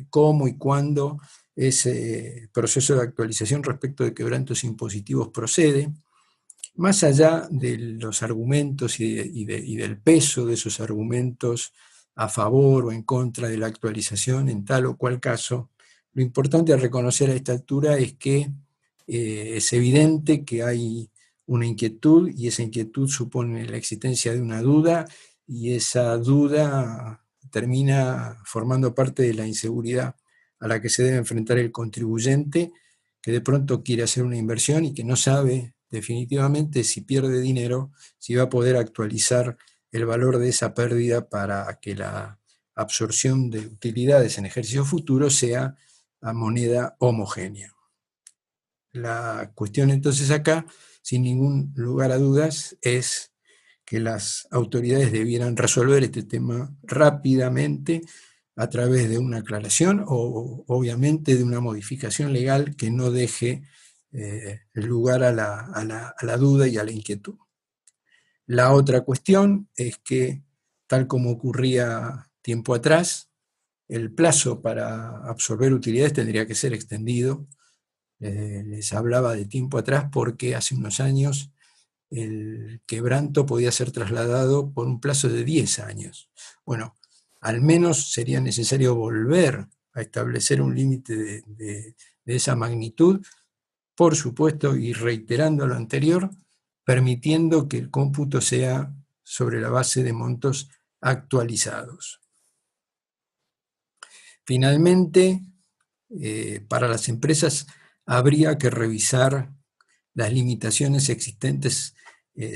cómo y cuándo ese proceso de actualización respecto de quebrantos impositivos procede. Más allá de los argumentos y del peso de esos argumentos a favor o en contra de la actualización en tal o cual caso, lo importante a reconocer a esta altura es que es evidente que hay una inquietud, y esa inquietud supone la existencia de una duda, y esa duda termina formando parte de la inseguridad a la que se debe enfrentar el contribuyente, que de pronto quiere hacer una inversión y que no sabe definitivamente, si pierde dinero, si va a poder actualizar el valor de esa pérdida para que la absorción de utilidades en ejercicio futuro sea a moneda homogénea. La cuestión entonces acá, sin ningún lugar a dudas, es que las autoridades debieran resolver este tema rápidamente a través de una aclaración o obviamente de una modificación legal que no deje lugar a la duda y a la inquietud. La otra cuestión es que, tal como ocurría tiempo atrás, el plazo para absorber utilidades tendría que ser extendido. Les hablaba de tiempo atrás porque hace unos años el quebranto podía ser trasladado por un plazo de 10 años. Bueno, al menos sería necesario volver a establecer un límite de esa magnitud, por supuesto, y reiterando lo anterior, permitiendo que el cómputo sea sobre la base de montos actualizados. Finalmente, para las empresas habría que revisar las limitaciones existentes,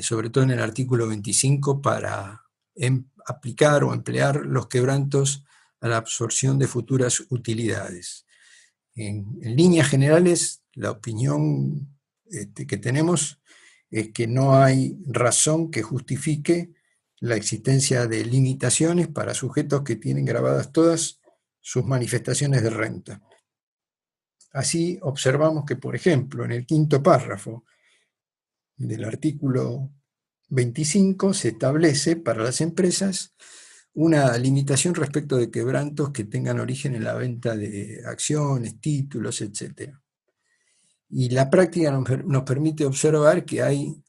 sobre todo en el artículo 25, para aplicar o emplear los quebrantos a la absorción de futuras utilidades. En líneas generales, la opinión que tenemos es que no hay razón que justifique la existencia de limitaciones para sujetos que tienen grabadas todas sus manifestaciones de renta. Así observamos que, por ejemplo, en el quinto párrafo del artículo 25 se establece para las empresas una limitación respecto de quebrantos que tengan origen en la venta de acciones, títulos, etc. Y la práctica nos permite observar que hay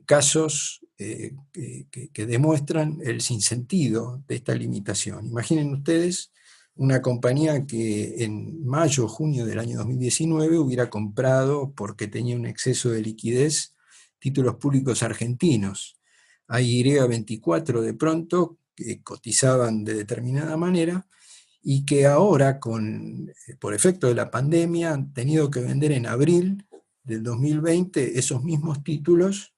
casos que demuestran el sinsentido de esta limitación. Imaginen ustedes una compañía que en mayo o junio del año 2019 hubiera comprado, porque tenía un exceso de liquidez, títulos públicos argentinos. Hay Y24 de pronto, que cotizaban de determinada manera, y que ahora, por efecto de la pandemia, han tenido que vender en abril del 2020 esos mismos títulos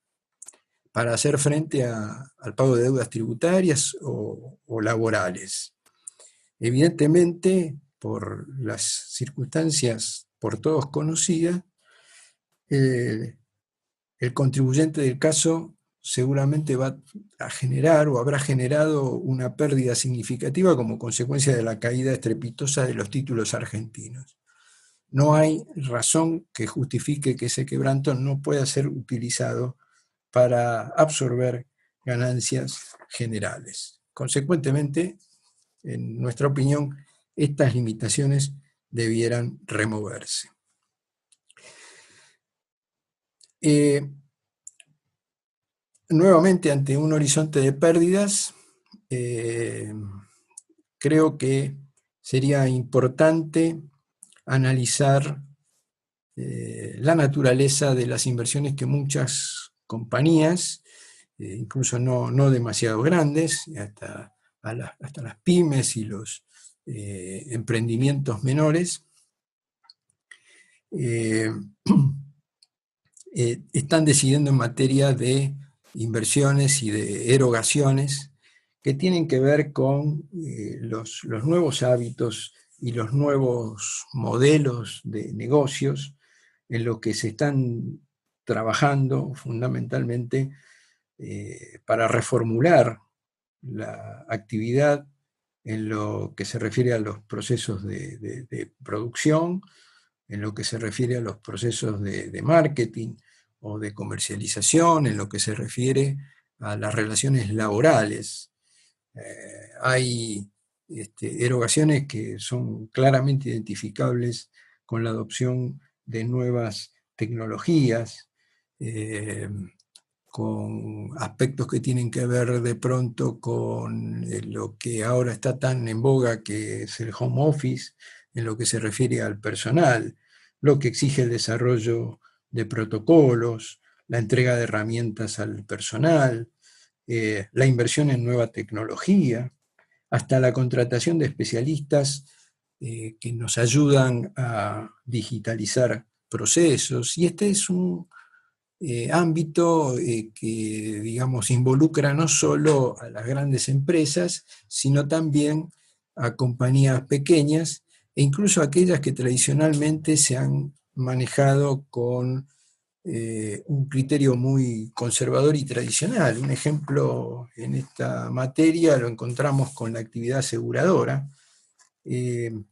para hacer frente al pago de deudas tributarias o laborales. Evidentemente, por las circunstancias por todos conocidas, el contribuyente del caso seguramente va a generar o habrá generado una pérdida significativa como consecuencia de la caída estrepitosa de los títulos argentinos. No hay razón que justifique que ese quebranto no pueda ser utilizado para absorber ganancias generales. Consecuentemente, en nuestra opinión, estas limitaciones debieran removerse. Nuevamente, ante un horizonte de pérdidas, creo que sería importante analizar la naturaleza de las inversiones que muchas compañías, incluso no demasiado grandes, hasta las pymes y los emprendimientos menores, están decidiendo en materia de inversiones y de erogaciones que tienen que ver con los nuevos hábitos y los nuevos modelos de negocios en los que se están trabajando fundamentalmente para reformular la actividad en lo que se refiere a los procesos de producción, en lo que se refiere a los procesos de marketing o de comercialización, en lo que se refiere a las relaciones laborales. Hay erogaciones que son claramente identificables con la adopción de nuevas tecnologías, con aspectos que tienen que ver de pronto con lo que ahora está tan en boga, que es el home office, en lo que se refiere al personal, lo que exige el desarrollo de protocolos, la entrega de herramientas al personal, la inversión en nueva tecnología, hasta la contratación de especialistas que nos ayudan a digitalizar procesos. Y este es un ámbito que, digamos, involucra no solo a las grandes empresas, sino también a compañías pequeñas e incluso a aquellas que tradicionalmente se han manejado con un criterio muy conservador y tradicional. Un ejemplo en esta materia lo encontramos con la actividad aseguradora, que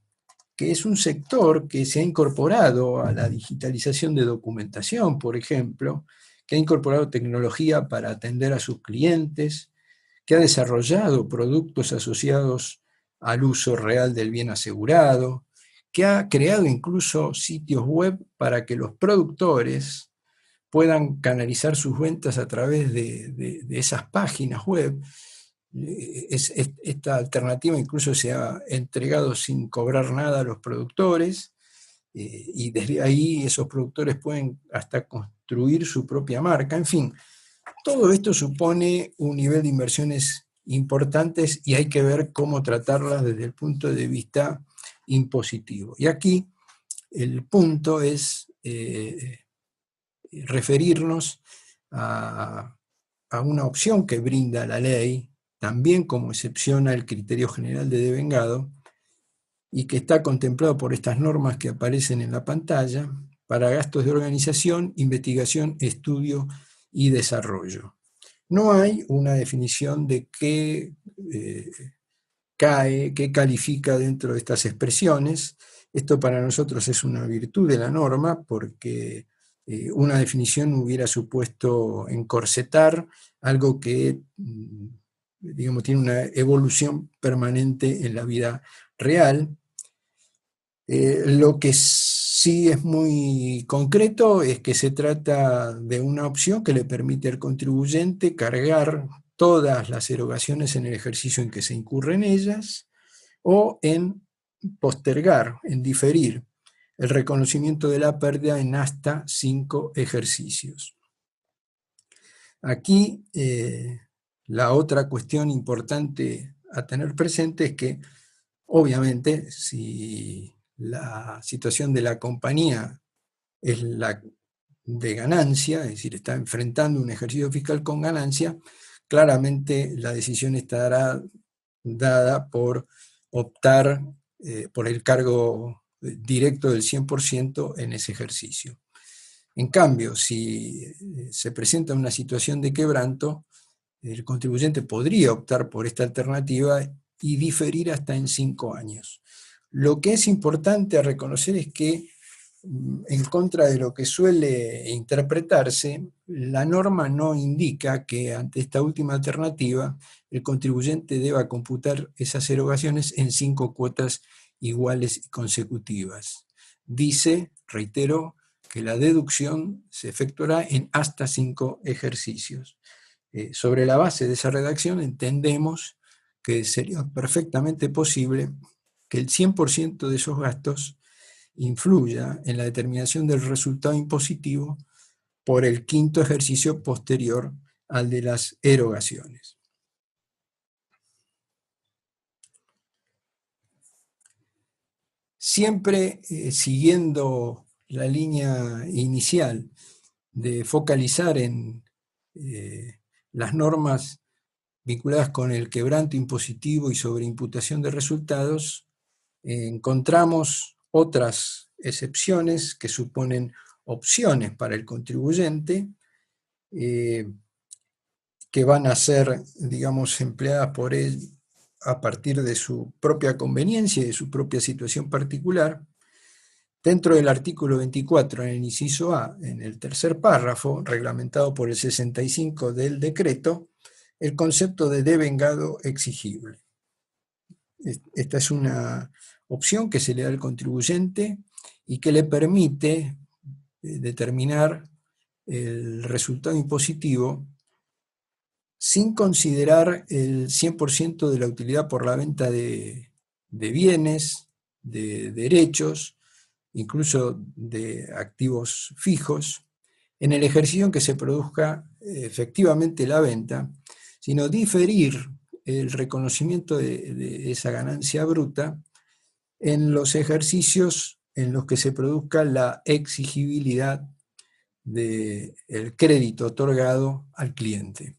es un sector que se ha incorporado a la digitalización de documentación, por ejemplo, que ha incorporado tecnología para atender a sus clientes, que ha desarrollado productos asociados al uso real del bien asegurado, que ha creado incluso sitios web para que los productores puedan canalizar sus ventas a través de esas páginas web. Esta alternativa incluso se ha entregado sin cobrar nada a los productores, y desde ahí esos productores pueden hasta construir su propia marca. En fin, todo esto supone un nivel de inversiones importantes y hay que ver cómo tratarlas desde el punto de vista impositivo. Y aquí el punto es referirnos a una opción que brinda la ley, también como excepción al criterio general de devengado, y que está contemplado por estas normas que aparecen en la pantalla, para gastos de organización, investigación, estudio y desarrollo. No hay una definición de qué qué califica dentro de estas expresiones. Esto para nosotros es una virtud de la norma, porque una definición hubiera supuesto encorsetar algo que, digamos, tiene una evolución permanente en la vida real. Lo que sí es muy concreto es que se trata de una opción que le permite al contribuyente cargar todas las erogaciones en el ejercicio en que se incurre en ellas, o en postergar, en diferir el reconocimiento de la pérdida en hasta 5 ejercicios. Aquí la otra cuestión importante a tener presente es que, obviamente, si la situación de la compañía es la de ganancia, es decir, está enfrentando un ejercicio fiscal con ganancia, claramente la decisión estará dada por optar por el cargo directo del 100% en ese ejercicio. En cambio, si se presenta una situación de quebranto, el contribuyente podría optar por esta alternativa y diferir hasta en 5 años. Lo que es importante a reconocer es que, en contra de lo que suele interpretarse, la norma no indica que ante esta última alternativa el contribuyente deba computar esas erogaciones en 5 cuotas iguales y consecutivas. Dice, reitero, que la deducción se efectuará en hasta 5 ejercicios. Sobre la base de esa redacción entendemos que sería perfectamente posible que el 100% de esos gastos influya en la determinación del resultado impositivo por el 5º ejercicio posterior al de las erogaciones. Siempre siguiendo la línea inicial de focalizar en las normas vinculadas con el quebranto impositivo y sobreimputación de resultados, encontramos otras excepciones que suponen opciones para el contribuyente, que van a ser, digamos, empleadas por él a partir de su propia conveniencia y de su propia situación particular. Dentro del artículo 24, en el inciso A, en el tercer párrafo, reglamentado por el 65 del decreto, el concepto de devengado exigible. Esta es una opción que se le da al contribuyente y que le permite determinar el resultado impositivo sin considerar el 100% de la utilidad por la venta de bienes, de derechos, incluso de activos fijos, en el ejercicio en que se produzca efectivamente la venta, sino diferir el reconocimiento de esa ganancia bruta en los ejercicios en los que se produzca la exigibilidad del crédito otorgado al cliente.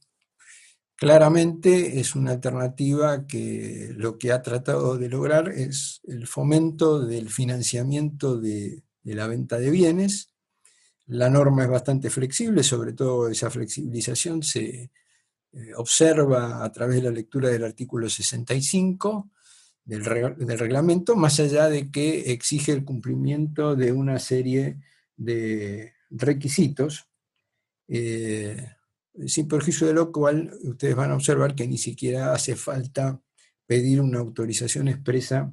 Claramente es una alternativa que lo que ha tratado de lograr es el fomento del financiamiento de la venta de bienes. La norma es bastante flexible, sobre todo esa flexibilización se observa a través de la lectura del artículo 65 del reglamento, más allá de que exige el cumplimiento de una serie de requisitos, sin perjuicio de lo cual ustedes van a observar que ni siquiera hace falta pedir una autorización expresa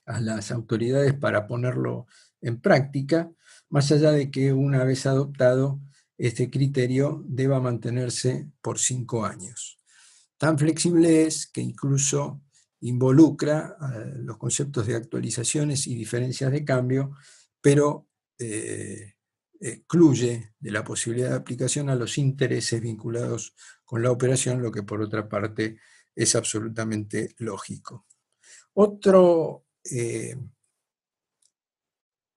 a las autoridades para ponerlo en práctica, más allá de que una vez adoptado, este criterio deba mantenerse por 5 años. Tan flexible es que incluso involucra los conceptos de actualizaciones y diferencias de cambio, pero excluye de la posibilidad de aplicación a los intereses vinculados con la operación, lo que por otra parte es absolutamente lógico. Otro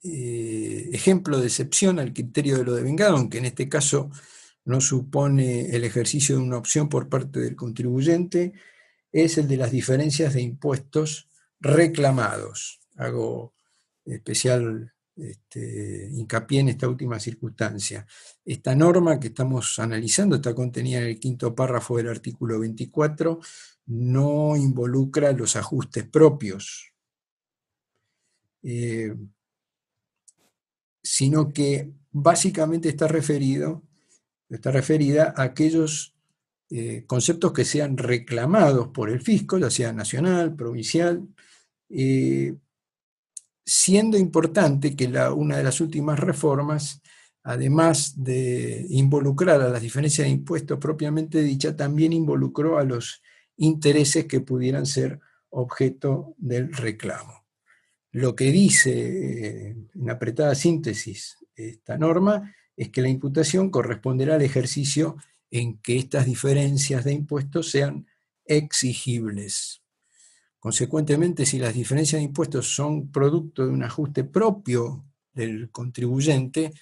ejemplo de excepción al criterio de lo devengado, aunque en este caso no supone el ejercicio de una opción por parte del contribuyente, es el de las diferencias de impuestos reclamados. Hago especial hincapié en esta última circunstancia. Esta norma que estamos analizando está contenida en el 5º párrafo del artículo 24, no involucra los ajustes propios, sino que básicamente está referida a aquellos conceptos que sean reclamados por el fisco, ya sea nacional, provincial, siendo importante que una de las últimas reformas, además de involucrar a las diferencias de impuestos propiamente dicha, también involucró a los intereses que pudieran ser objeto del reclamo. Lo que dice en apretada síntesis esta norma es que la imputación corresponderá al ejercicio en que estas diferencias de impuestos sean exigibles. Consecuentemente, si las diferencias de impuestos son producto de un ajuste propio del contribuyente,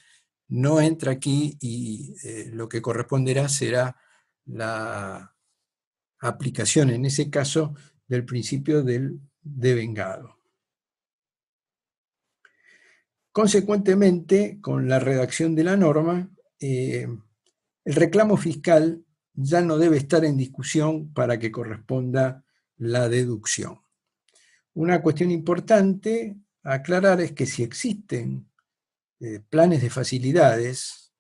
no entra aquí y lo que corresponderá será la aplicación, en ese caso, del principio del devengado. Consecuentemente, con la redacción de la norma, el reclamo fiscal ya no debe estar en discusión para que corresponda la deducción. Una cuestión importante a aclarar es que si existen planes de facilidades,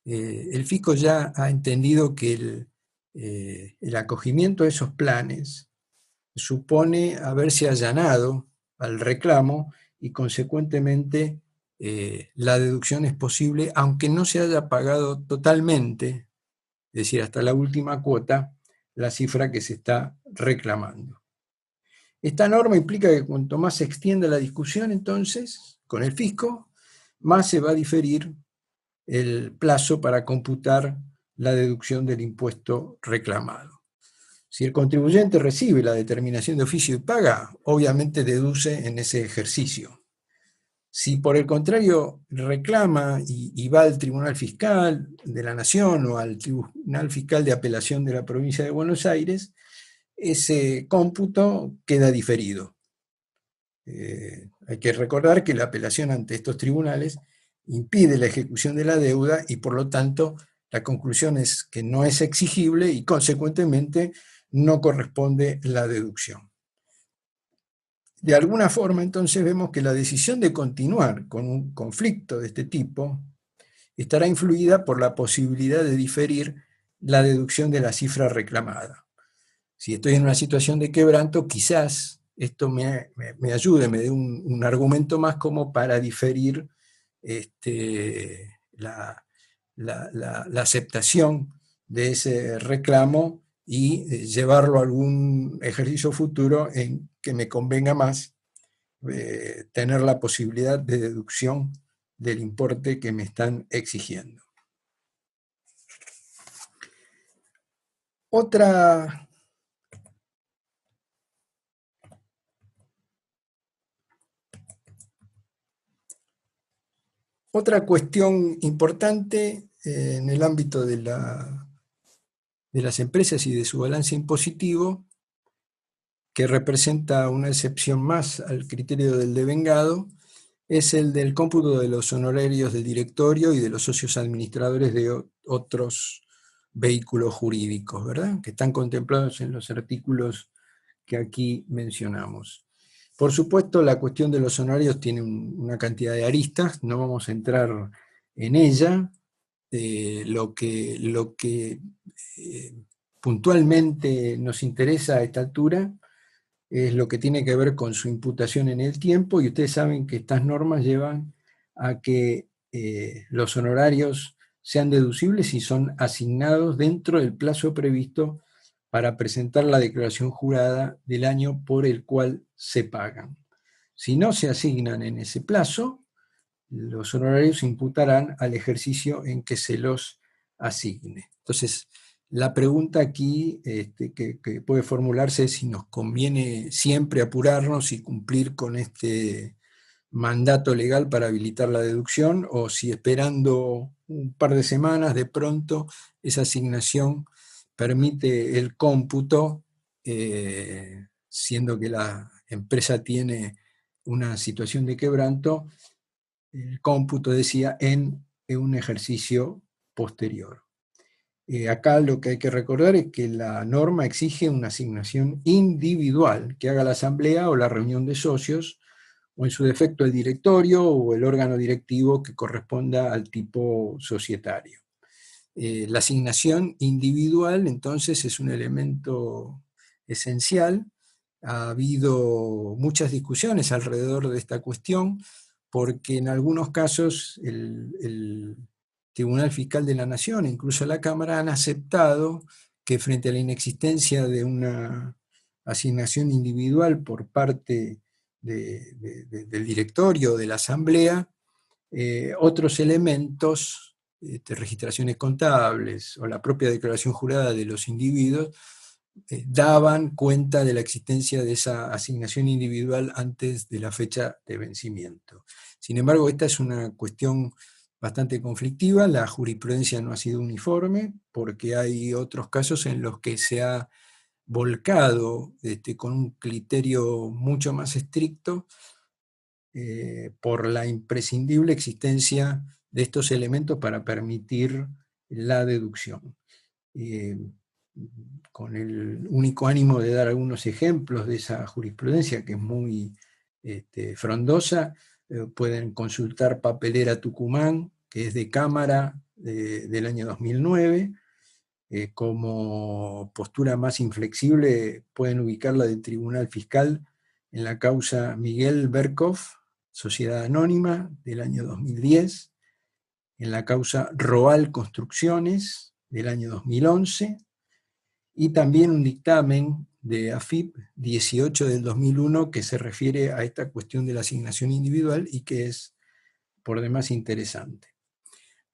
el fisco ya ha entendido que el acogimiento a esos planes supone haberse allanado al reclamo y consecuentemente la deducción es posible aunque no se haya pagado totalmente, es decir, hasta la última cuota, la cifra que se está reclamando. Esta norma implica que cuanto más se extienda la discusión entonces con el fisco, más se va a diferir el plazo para computar la deducción del impuesto reclamado. Si el contribuyente recibe la determinación de oficio y paga, obviamente deduce en ese ejercicio. Si por el contrario reclama y va al Tribunal Fiscal de la Nación o al Tribunal Fiscal de Apelación de la Provincia de Buenos Aires, ese cómputo queda diferido. Hay que recordar que la apelación ante estos tribunales impide la ejecución de la deuda y por lo tanto la conclusión es que no es exigible y consecuentemente no corresponde la deducción. De alguna forma entonces vemos que la decisión de continuar con un conflicto de este tipo estará influida por la posibilidad de diferir la deducción de la cifra reclamada. Si estoy en una situación de quebranto, quizás esto me ayude, me dé un argumento más como para diferir la aceptación de ese reclamo y llevarlo a algún ejercicio futuro en que me convenga más tener la posibilidad de deducción del importe que me están exigiendo. Otra cuestión importante en el ámbito de las empresas y de su balance impositivo, que representa una excepción más al criterio del devengado, es el del cómputo de los honorarios del directorio y de los socios administradores de otros vehículos jurídicos, ¿verdad? Que están contemplados en los artículos que aquí mencionamos. Por supuesto, la cuestión de los honorarios tiene una cantidad de aristas, no vamos a entrar en ella. Lo que puntualmente nos interesa a esta altura es lo que tiene que ver con su imputación en el tiempo, y ustedes saben que estas normas llevan a que los honorarios sean deducibles si son asignados dentro del plazo previsto para presentar la declaración jurada del año por el cual se pagan. Si no se asignan en ese plazo, los honorarios se imputarán al ejercicio en que se los asigne. Entonces, la pregunta aquí que puede formularse es si nos conviene siempre apurarnos y cumplir con este mandato legal para habilitar la deducción, o si esperando un par de semanas de pronto esa asignación permite el cómputo, siendo que la empresa tiene una situación de quebranto, el cómputo, decía, en un ejercicio posterior. Acá lo que hay que recordar es que la norma exige una asignación individual que haga la asamblea o la reunión de socios, o en su defecto el directorio o el órgano directivo que corresponda al tipo societario. La asignación individual, entonces, es un elemento esencial. Ha habido muchas discusiones alrededor de esta cuestión, porque en algunos casos el Tribunal Fiscal de la Nación, incluso la Cámara, han aceptado que frente a la inexistencia de una asignación individual por parte del directorio, de la asamblea, otros elementos, registraciones contables o la propia declaración jurada de los individuos, daban cuenta de la existencia de esa asignación individual antes de la fecha de vencimiento. Sin embargo, esta es una cuestión bastante conflictiva, la jurisprudencia no ha sido uniforme, porque hay otros casos en los que se ha volcado con un criterio mucho más estricto por la imprescindible existencia de estos elementos para permitir la deducción. Con el único ánimo de dar algunos ejemplos de esa jurisprudencia, que es muy frondosa, pueden consultar Papelera Tucumán, que es de Cámara del año 2009. Como postura más inflexible pueden ubicarla del Tribunal Fiscal en la causa Miguel Berkhoff, Sociedad Anónima, del año 2010, en la causa Roal Construcciones, del año 2011, y también un dictamen de AFIP 18 del 2001 que se refiere a esta cuestión de la asignación individual y que es por demás interesante.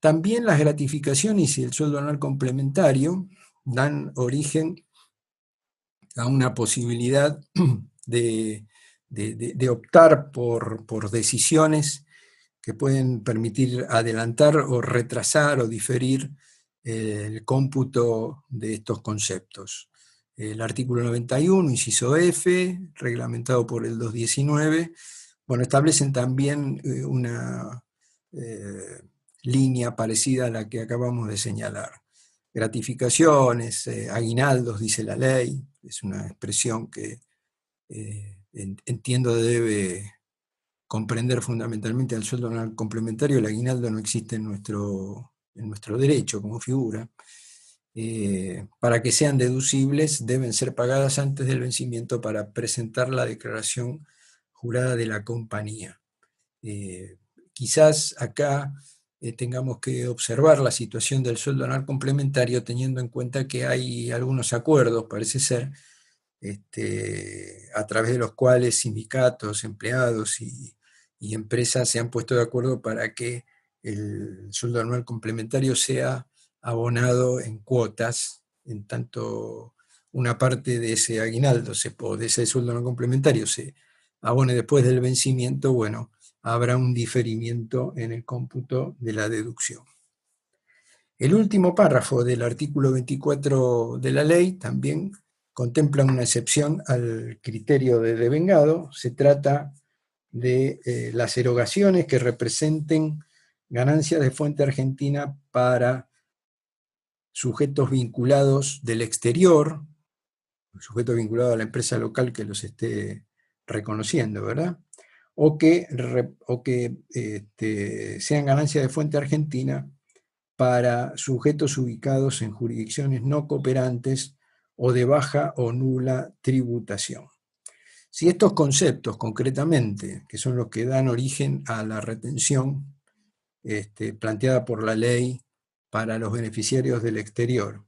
También las gratificaciones y el sueldo anual complementario dan origen a una posibilidad de optar por decisiones que pueden permitir adelantar o retrasar o diferir el cómputo de estos conceptos. El artículo 91, inciso F, reglamentado por el 219, establecen también una línea parecida a la que acabamos de señalar. Gratificaciones, aguinaldos, dice la ley, es una expresión que entiendo debe comprender fundamentalmente al sueldo anual complementario. El aguinaldo no existe en nuestro derecho como figura. Para que sean deducibles deben ser pagadas antes del vencimiento para presentar la declaración jurada de la compañía. Quizás acá tengamos que observar la situación del sueldo anual complementario teniendo en cuenta que hay algunos acuerdos, parece ser, a través de los cuales sindicatos, empleados y empresas se han puesto de acuerdo para que el sueldo anual complementario sea abonado en cuotas, en tanto una parte de ese aguinaldo o de ese sueldo anual complementario se abone después del vencimiento, habrá un diferimiento en el cómputo de la deducción. El último párrafo del artículo 24 de la ley también contempla una excepción al criterio de devengado. Se trata de las erogaciones que representen ganancias de fuente argentina para sujetos vinculados del exterior, sujetos vinculados a la empresa local que los esté reconociendo, ¿verdad? O que sean ganancias de fuente argentina para sujetos ubicados en jurisdicciones no cooperantes o de baja o nula tributación. Si estos conceptos concretamente, que son los que dan origen a la retención planteada por la ley para los beneficiarios del exterior,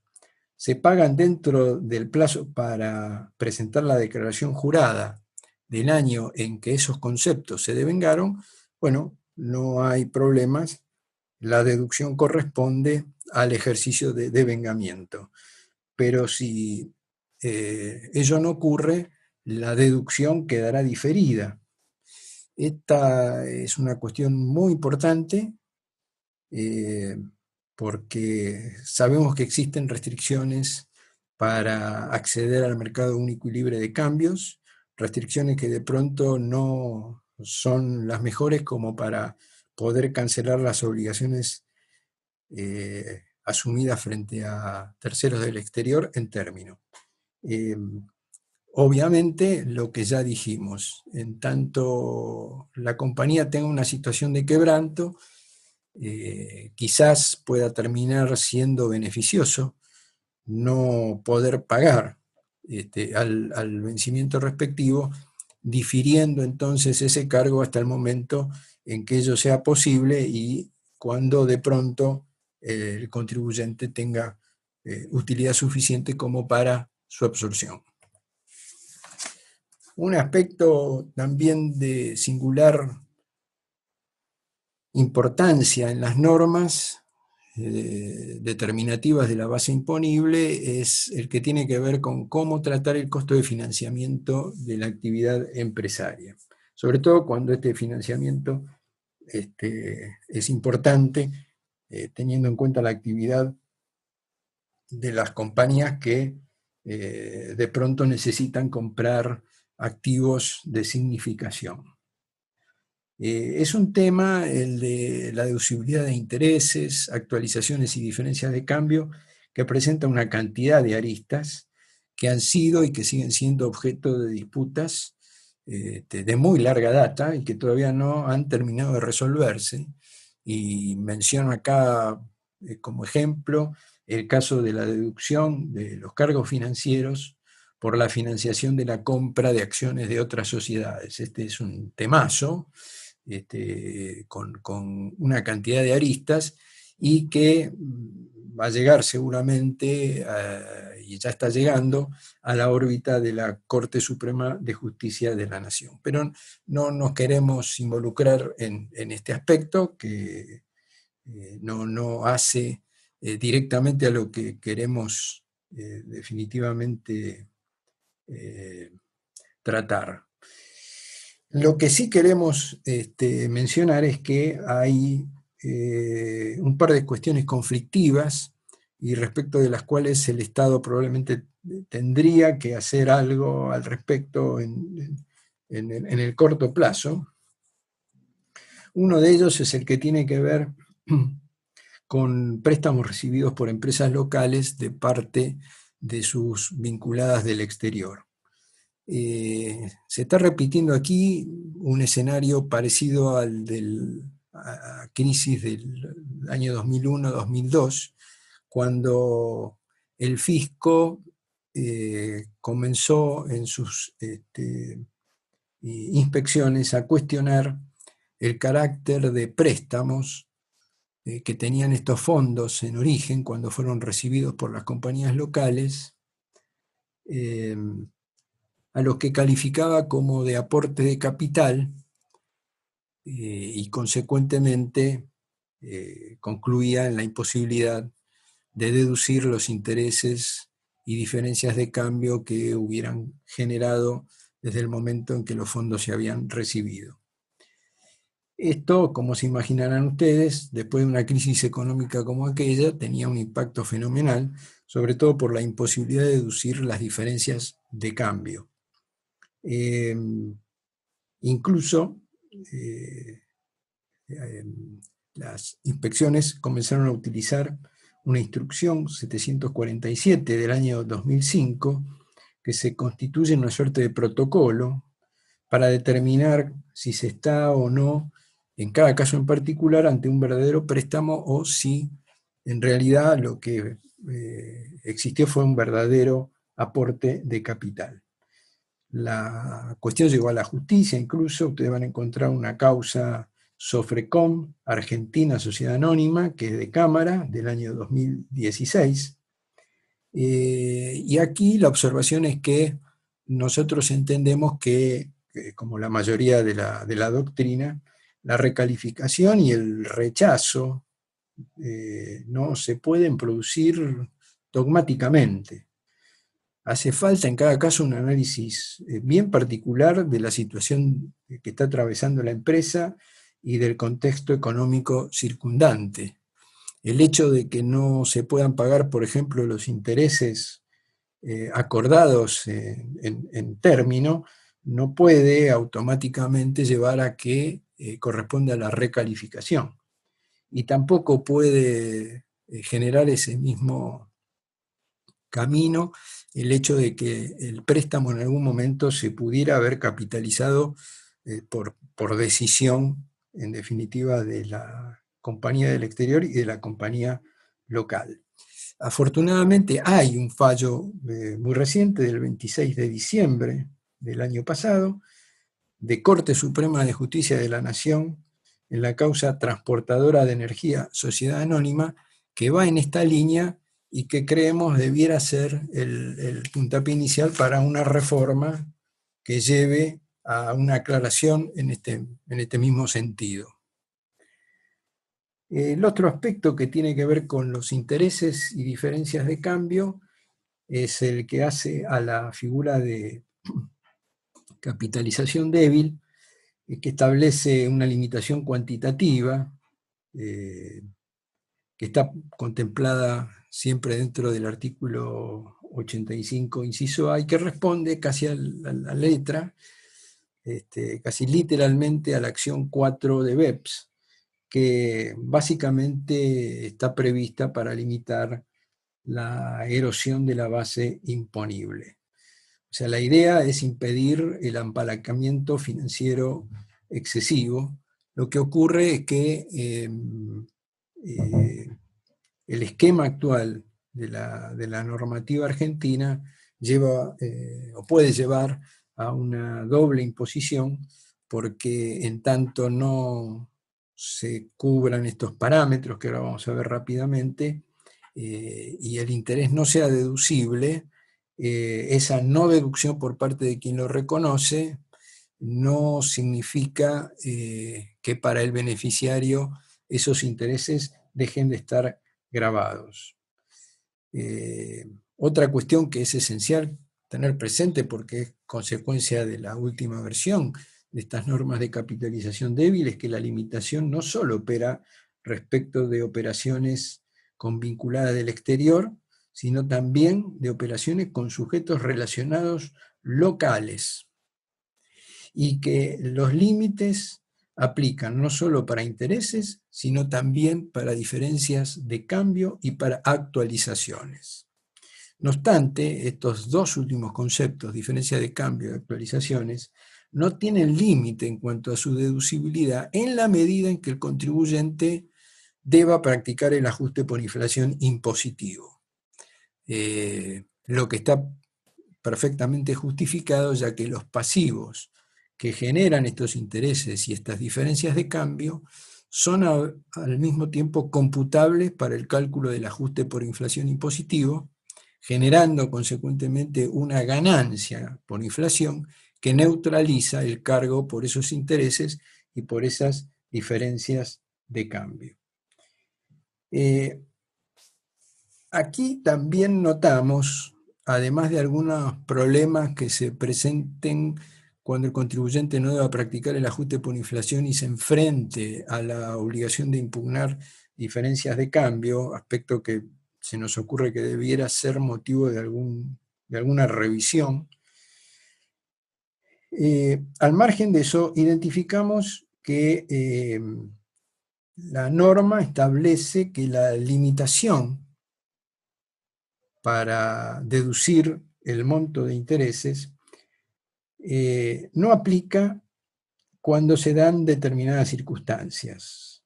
se pagan dentro del plazo para presentar la declaración jurada del año en que esos conceptos se devengaron, bueno, no hay problemas, la deducción corresponde al ejercicio de devengamiento. Pero si ello no ocurre, la deducción quedará diferida. Esta es una cuestión muy importante porque sabemos que existen restricciones para acceder al mercado único y libre de cambios, restricciones que de pronto no son las mejores como para poder cancelar las obligaciones asumidas frente a terceros del exterior en término. Obviamente, lo que ya dijimos, en tanto la compañía tenga una situación de quebranto, quizás pueda terminar siendo beneficioso no poder pagar al vencimiento respectivo, difiriendo entonces ese cargo hasta el momento en que ello sea posible y cuando de pronto el contribuyente tenga utilidad suficiente como para su absorción. Un aspecto también de singular importancia en las normas determinativas de la base imponible es el que tiene que ver con cómo tratar el costo de financiamiento de la actividad empresaria, sobre todo cuando este financiamiento es importante, teniendo en cuenta la actividad de las compañías que de pronto necesitan comprar activos de significación. Es un tema, el de la deducibilidad de intereses, actualizaciones y diferencias de cambio, que presenta una cantidad de aristas que han sido y que siguen siendo objeto de disputas de muy larga data y que todavía no han terminado de resolverse. Y menciono acá como ejemplo el caso de la deducción de los cargos financieros por la financiación de la compra de acciones de otras sociedades. Este es un temazo con una cantidad de aristas y que va a llegar seguramente, y ya está llegando, a la órbita de la Corte Suprema de Justicia de la Nación. Pero no nos queremos involucrar en este aspecto que no hace directamente a lo que queremos definitivamente tratar. Lo que sí queremos mencionar es que hay un par de cuestiones conflictivas y respecto de las cuales el Estado probablemente tendría que hacer algo al respecto en el corto plazo. Uno de ellos es el que tiene que ver con préstamos recibidos por empresas locales de parte de sus vinculadas del exterior. Se está repitiendo aquí un escenario parecido al de la crisis del año 2001-2002, cuando el fisco comenzó en sus inspecciones a cuestionar el carácter de préstamos que tenían estos fondos en origen cuando fueron recibidos por las compañías locales, a los que calificaba como de aporte de capital y consecuentemente concluía en la imposibilidad de deducir los intereses y diferencias de cambio que hubieran generado desde el momento en que los fondos se habían recibido. Esto, como se imaginarán ustedes, después de una crisis económica como aquella, tenía un impacto fenomenal, sobre todo por la imposibilidad de deducir las diferencias de cambio. Incluso las inspecciones comenzaron a utilizar una instrucción 747 del año 2005 que se constituye en una suerte de protocolo para determinar si se está o no, en cada caso en particular, ante un verdadero préstamo o si en realidad lo que existió fue un verdadero aporte de capital. La cuestión llegó a la justicia, incluso ustedes van a encontrar una causa Sofrecom, Argentina Sociedad Anónima, que es de Cámara, del año 2016. Y aquí la observación es que nosotros entendemos que, como la mayoría de la doctrina, la recalificación y el rechazo no se pueden producir dogmáticamente. Hace falta en cada caso un análisis bien particular de la situación que está atravesando la empresa y del contexto económico circundante. El hecho de que no se puedan pagar, por ejemplo, los intereses acordados en término, no puede automáticamente llevar a que corresponda a la recalificación. Y tampoco puede generar ese mismo camino el hecho de que el préstamo en algún momento se pudiera haber capitalizado por decisión, en definitiva, de la compañía del exterior y de la compañía local. Afortunadamente hay un fallo muy reciente, del 26 de diciembre del año pasado, de Corte Suprema de Justicia de la Nación, en la causa Transportadora de Energía Sociedad Anónima, que va en esta línea y que creemos debiera ser el puntapié inicial para una reforma que lleve a una aclaración en este mismo sentido. El otro aspecto que tiene que ver con los intereses y diferencias de cambio es el que hace a la figura de capitalización débil, que establece una limitación cuantitativa que está contemplada siempre dentro del artículo 85, inciso A, y que responde casi a la letra, casi literalmente a la acción 4 de BEPS, que básicamente está prevista para limitar la erosión de la base imponible. O sea, la idea es impedir el apalancamiento financiero excesivo. Lo que ocurre es que el esquema actual de la normativa argentina lleva o puede llevar a una doble imposición, porque en tanto no se cubran estos parámetros que ahora vamos a ver rápidamente y el interés no sea deducible, esa no deducción por parte de quien lo reconoce no significa que para el beneficiario esos intereses dejen de estar grabados. Otra cuestión que es esencial tener presente, porque es consecuencia de la última versión de estas normas de capitalización débil, es que la limitación no solo opera respecto de operaciones con vinculadas del exterior, sino también de operaciones con sujetos relacionados locales, y que los límites aplican no solo para intereses, sino también para diferencias de cambio y para actualizaciones. No obstante, estos dos últimos conceptos, diferencia de cambio y actualizaciones, no tienen límite en cuanto a su deducibilidad en la medida en que el contribuyente deba practicar el ajuste por inflación impositivo. Lo que está perfectamente justificado, ya que los pasivos que generan estos intereses y estas diferencias de cambio son al mismo tiempo computables para el cálculo del ajuste por inflación impositivo, generando consecuentemente una ganancia por inflación que neutraliza el cargo por esos intereses y por esas diferencias de cambio. Aquí también notamos, además de algunos problemas que se presenten cuando el contribuyente no deba practicar el ajuste por inflación y se enfrente a la obligación de impugnar diferencias de cambio, aspecto que se nos ocurre que debiera ser motivo de alguna revisión. Al margen de eso, identificamos que la norma establece que la limitación para deducir el monto de intereses no aplica cuando se dan determinadas circunstancias.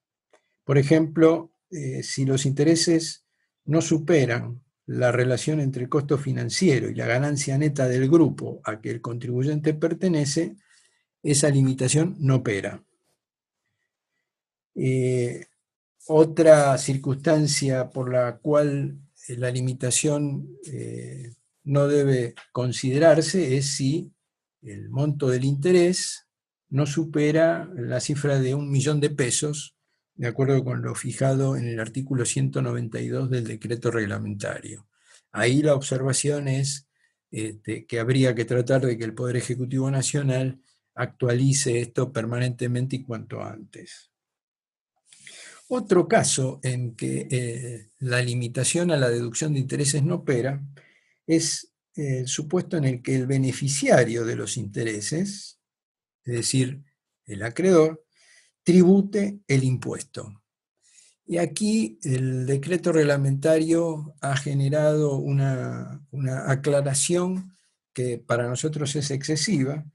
Por ejemplo, si los intereses no superan la relación entre el costo financiero y la ganancia neta del grupo a que el contribuyente pertenece, esa limitación no opera. Otra circunstancia por la cual la limitación no debe considerarse es si el monto del interés no supera la cifra de 1 millón de pesos, de acuerdo con lo fijado en el artículo 192 del decreto reglamentario. Ahí la observación es que habría que tratar de que el Poder Ejecutivo Nacional actualice esto permanentemente y cuanto antes. Otro caso en que la limitación a la deducción de intereses no opera es el supuesto en el que el beneficiario de los intereses, es decir, el acreedor, tribute el impuesto. Y aquí el decreto reglamentario ha generado una aclaración que para nosotros es excesiva,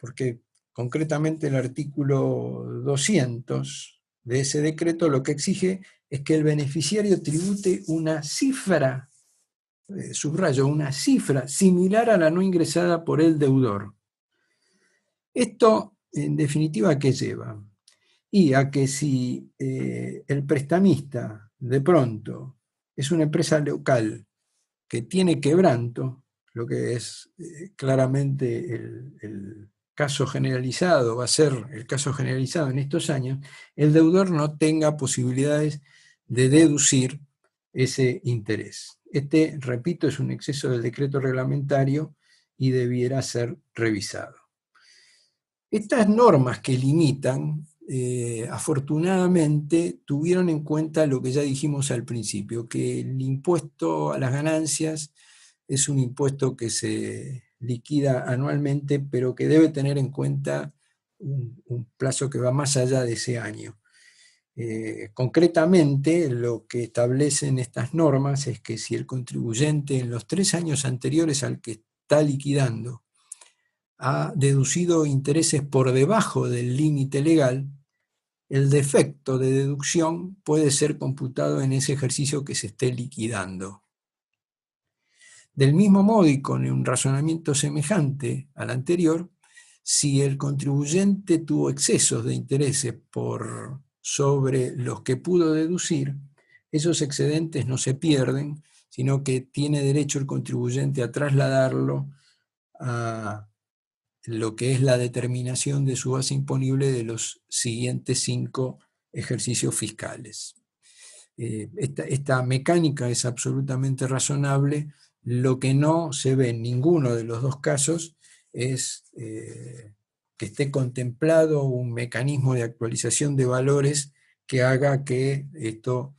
porque concretamente el artículo 200 de ese decreto lo que exige es que el beneficiario tribute una cifra, subrayo, una cifra similar a la no ingresada por el deudor. Esto, en definitiva, ¿a qué lleva? Y a que si el prestamista de pronto es una empresa local que tiene quebranto, lo que es claramente el caso generalizado, va a ser el caso generalizado en estos años, el deudor no tenga posibilidades de deducir ese interés. Este, repito, es un exceso del decreto reglamentario y debiera ser revisado. Estas normas que limitan, afortunadamente, tuvieron en cuenta lo que ya dijimos al principio, que el impuesto a las ganancias es un impuesto que se liquida anualmente, pero que debe tener en cuenta un plazo que va más allá de ese año. Concretamente, lo que establecen estas normas es que si el contribuyente en los 3 años anteriores al que está liquidando ha deducido intereses por debajo del límite legal, el defecto de deducción puede ser computado en ese ejercicio que se esté liquidando. Del mismo modo y con un razonamiento semejante al anterior, si el contribuyente tuvo excesos de intereses por sobre los que pudo deducir, esos excedentes no se pierden, sino que tiene derecho el contribuyente a trasladarlo a lo que es la determinación de su base imponible de los siguientes 5 ejercicios fiscales. Esta mecánica es absolutamente razonable. Lo que no se ve en ninguno de los dos casos es que esté contemplado un mecanismo de actualización de valores que haga que esto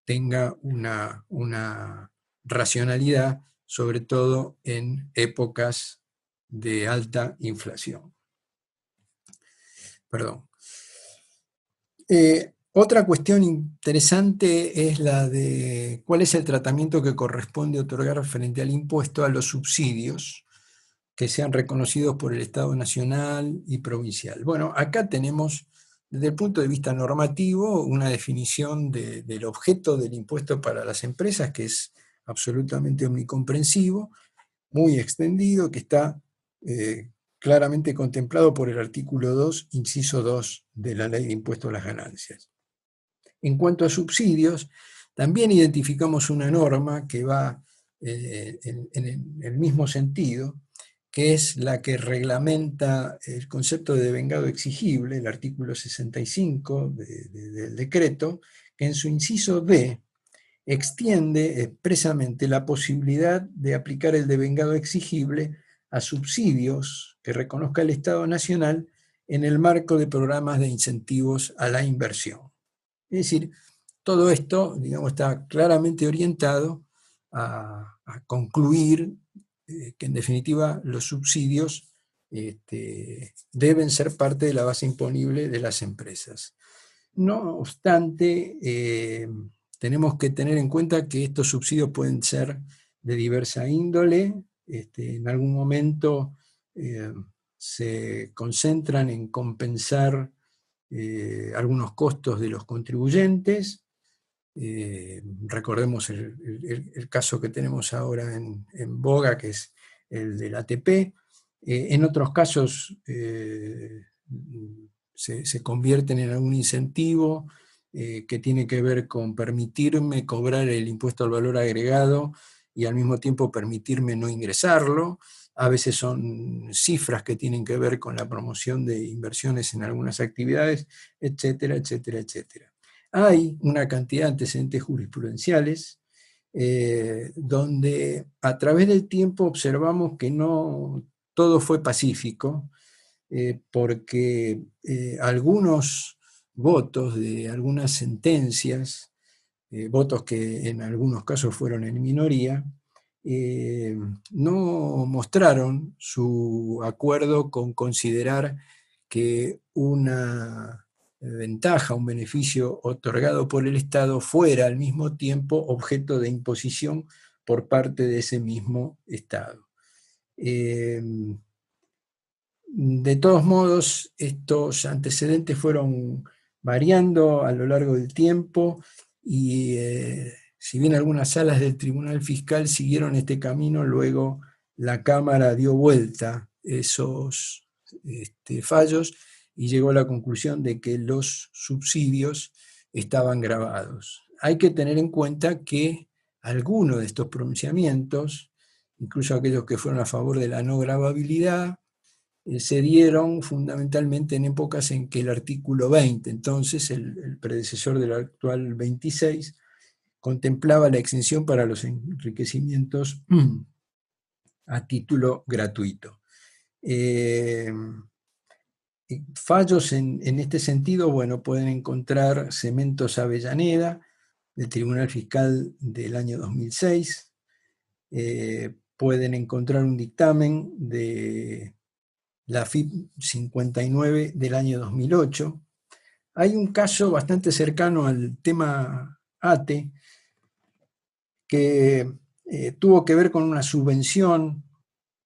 tenga una racionalidad, sobre todo en épocas de alta inflación. Perdón. Otra cuestión interesante es la de cuál es el tratamiento que corresponde otorgar frente al impuesto a los subsidios que sean reconocidos por el Estado nacional y provincial. Bueno, acá tenemos, desde el punto de vista normativo, una definición del objeto del impuesto para las empresas que es absolutamente omnicomprensivo, muy extendido, que está claramente contemplado por el artículo 2, inciso 2 de la Ley de Impuesto a las Ganancias. En cuanto a subsidios, también identificamos una norma que va en el mismo sentido, que es la que reglamenta el concepto de devengado exigible, el artículo 65 del decreto, que en su inciso D extiende expresamente la posibilidad de aplicar el devengado exigible a subsidios que reconozca el Estado Nacional en el marco de programas de incentivos a la inversión. Es decir, todo esto, digamos, está claramente orientado a concluir que en definitiva los subsidios deben ser parte de la base imponible de las empresas. No obstante, tenemos que tener en cuenta que estos subsidios pueden ser de diversa índole, en algún momento se concentran en compensar algunos costos de los contribuyentes. Recordemos el caso que tenemos ahora en boga, que es el del ATP. En otros casos se convierten en algún incentivo que tiene que ver con permitirme cobrar el impuesto al valor agregado y al mismo tiempo permitirme no ingresarlo. A veces son cifras que tienen que ver con la promoción de inversiones en algunas actividades, etcétera, etcétera, etcétera. Hay una cantidad de antecedentes jurisprudenciales donde a través del tiempo observamos que no todo fue pacífico, porque algunos votos de algunas sentencias, votos que en algunos casos fueron en minoría, no mostraron su acuerdo con considerar que una ventaja, un beneficio otorgado por el Estado fuera al mismo tiempo objeto de imposición por parte de ese mismo Estado. De todos modos, estos antecedentes fueron variando a lo largo del tiempo y si bien algunas salas del Tribunal Fiscal siguieron este camino, luego la Cámara dio vuelta esos fallos y llegó a la conclusión de que los subsidios estaban gravados. Hay que tener en cuenta que algunos de estos pronunciamientos, incluso aquellos que fueron a favor de la no gravabilidad, se dieron fundamentalmente en épocas en que el artículo 20, entonces el predecesor del actual 26, contemplaba la exención para los enriquecimientos a título gratuito. Fallos en este sentido, bueno, pueden encontrar Cementos Avellaneda, del Tribunal Fiscal del año 2006, pueden encontrar un dictamen de la FIP 59 del año 2008. Hay un caso bastante cercano al tema ATE que tuvo que ver con una subvención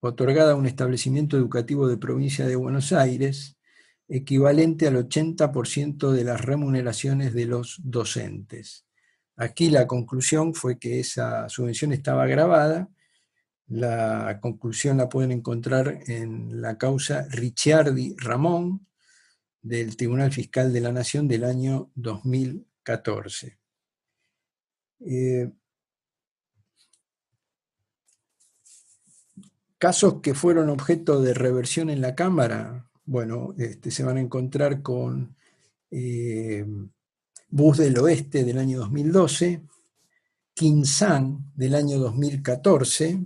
otorgada a un establecimiento educativo de provincia de Buenos Aires, equivalente al 80% de las remuneraciones de los docentes. Aquí la conclusión fue que esa subvención estaba gravada. La conclusión la pueden encontrar en la causa Ricciardi Ramón del Tribunal Fiscal de la Nación del año 2014. Casos que fueron objeto de reversión en la Cámara, bueno, se van a encontrar con Bus del Oeste del año 2012, Quinzán del año 2014.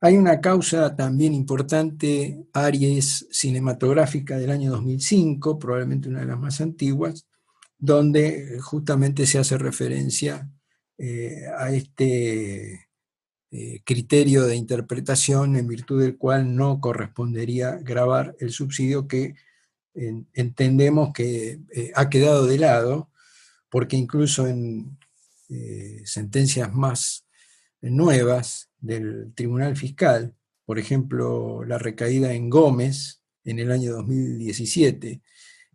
Hay una causa también importante, Aries Cinematográfica del año 2005, probablemente una de las más antiguas, donde justamente se hace referencia a este criterio de interpretación en virtud del cual no correspondería gravar el subsidio que entendemos que ha quedado de lado, porque incluso en sentencias más nuevas del Tribunal Fiscal, por ejemplo, la recaída en Gómez en el año 2017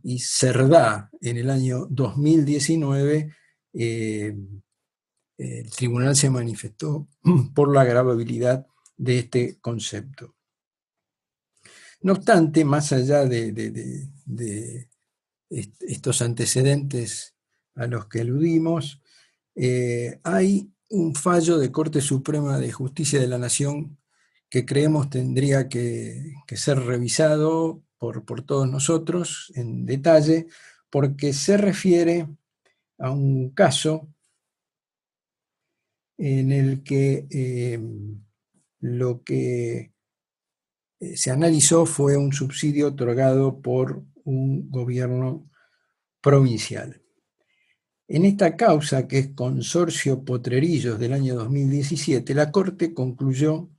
y Cerdá en el año 2019, el tribunal se manifestó por la gravabilidad de este concepto. No obstante, más allá de estos antecedentes a los que aludimos, hay un fallo de Corte Suprema de Justicia de la Nación que creemos tendría que ser revisado por todos nosotros en detalle, porque se refiere a un caso en el que lo que se analizó fue un subsidio otorgado por un gobierno provincial. En esta causa, que es Consorcio Potrerillos del año 2017, la Corte concluyó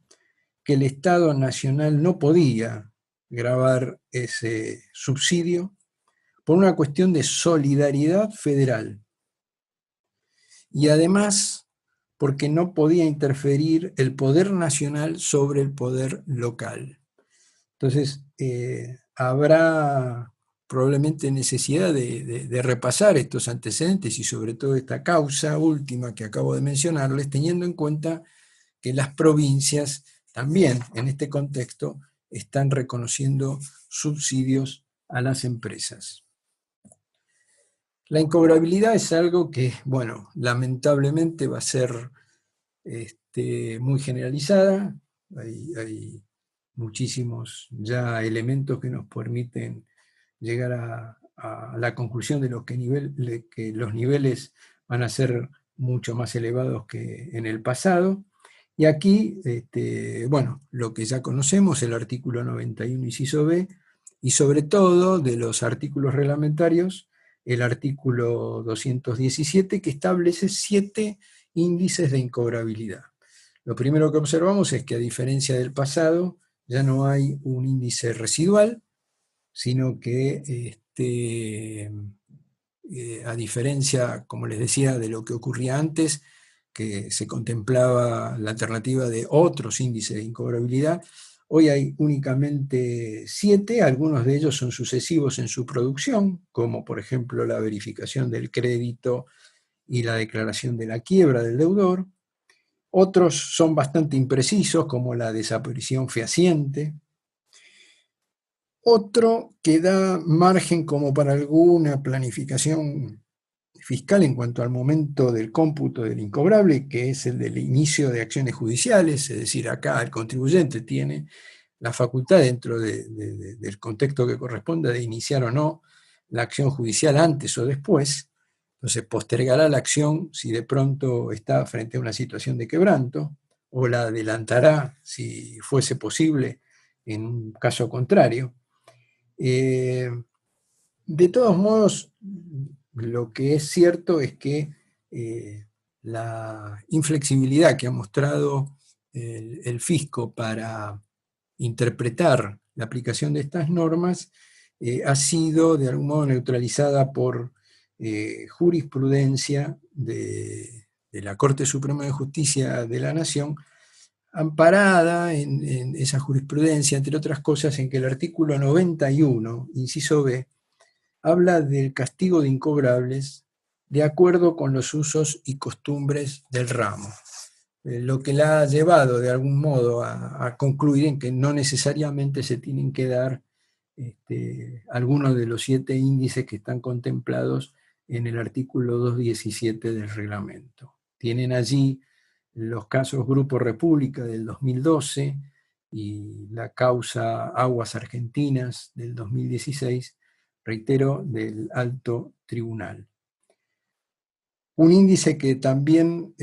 que el Estado Nacional no podía gravar ese subsidio por una cuestión de solidaridad federal y además porque no podía interferir el poder nacional sobre el poder local. Entonces, habrá probablemente necesidad de repasar estos antecedentes y sobre todo esta causa última que acabo de mencionarles, teniendo en cuenta que las provincias también en este contexto están reconociendo subsidios a las empresas. La incobrabilidad es algo que, bueno, lamentablemente va a ser muy generalizada. Hay muchísimos ya elementos que nos permiten llegar a la conclusión de que los niveles van a ser mucho más elevados que en el pasado. Y aquí, bueno, lo que ya conocemos, el artículo 91, inciso B, y sobre todo de los artículos reglamentarios, el artículo 217, que establece 7 índices de incobrabilidad. Lo primero que observamos es que, a diferencia del pasado, ya no hay un índice residual, sino que, a diferencia, como les decía, de lo que ocurría antes, que se contemplaba la alternativa de otros índices de incobrabilidad, hoy hay únicamente 7, algunos de ellos son sucesivos en su producción, como por ejemplo la verificación del crédito y la declaración de la quiebra del deudor. Otros son bastante imprecisos, como la desaparición fehaciente. Otro que da margen como para alguna planificación fiscal en cuanto al momento del cómputo del incobrable, que es el del inicio de acciones judiciales, es decir, acá el contribuyente tiene la facultad, dentro del contexto que corresponda, de iniciar o no la acción judicial antes o después. Entonces postergará la acción si de pronto está frente a una situación de quebranto, o la adelantará si fuese posible en un caso contrario. De todos modos, lo que es cierto es que la inflexibilidad que ha mostrado el fisco para interpretar la aplicación de estas normas ha sido de algún modo neutralizada por jurisprudencia de la Corte Suprema de Justicia de la Nación, amparada en esa jurisprudencia, entre otras cosas, en que el artículo 91, inciso B, habla del castigo de incobrables de acuerdo con los usos y costumbres del ramo, lo que la ha llevado de algún modo a concluir en que no necesariamente se tienen que dar algunos de los 7 índices que están contemplados en el artículo 217 del reglamento. Tienen allí los casos Grupo República del 2012 y la causa Aguas Argentinas del 2016, reitero, del Alto Tribunal. Un índice que también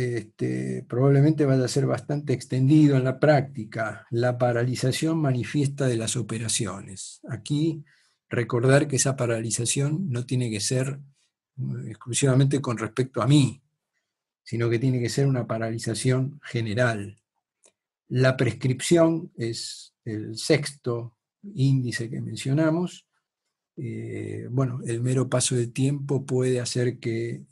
probablemente vaya a ser bastante extendido en la práctica, la paralización manifiesta de las operaciones. Aquí recordar que esa paralización no tiene que ser exclusivamente con respecto a mí, sino que tiene que ser una paralización general. La prescripción es el 6º índice que mencionamos. Bueno, el mero paso de tiempo puede hacer que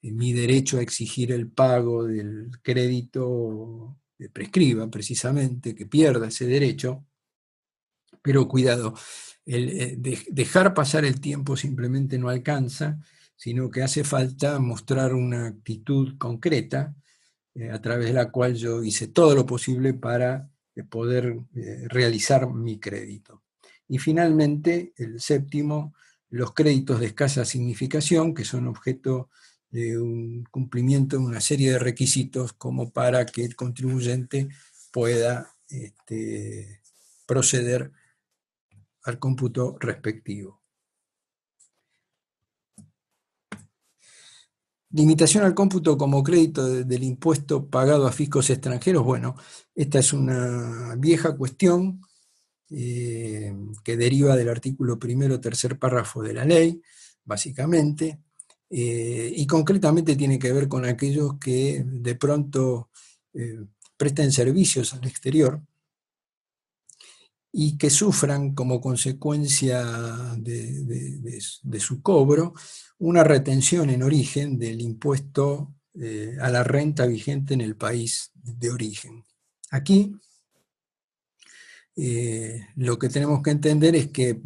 mi derecho a exigir el pago del crédito prescriba, precisamente, que pierda ese derecho. Pero cuidado, dejar pasar el tiempo simplemente no alcanza, sino que hace falta mostrar una actitud concreta a través de la cual yo hice todo lo posible para poder realizar mi crédito. Y finalmente, el 7º, los créditos de escasa significación, que son objeto de un cumplimiento de una serie de requisitos como para que el contribuyente pueda proceder al cómputo respectivo. Limitación al cómputo como crédito del impuesto pagado a fiscos extranjeros. Bueno, esta es una vieja cuestión que deriva del artículo 1º, 3er párrafo de la ley, básicamente, y concretamente tiene que ver con aquellos que de pronto presten servicios al exterior y que sufran como consecuencia de su cobro una retención en origen del impuesto a la renta vigente en el país de origen. Aquí lo que tenemos que entender es que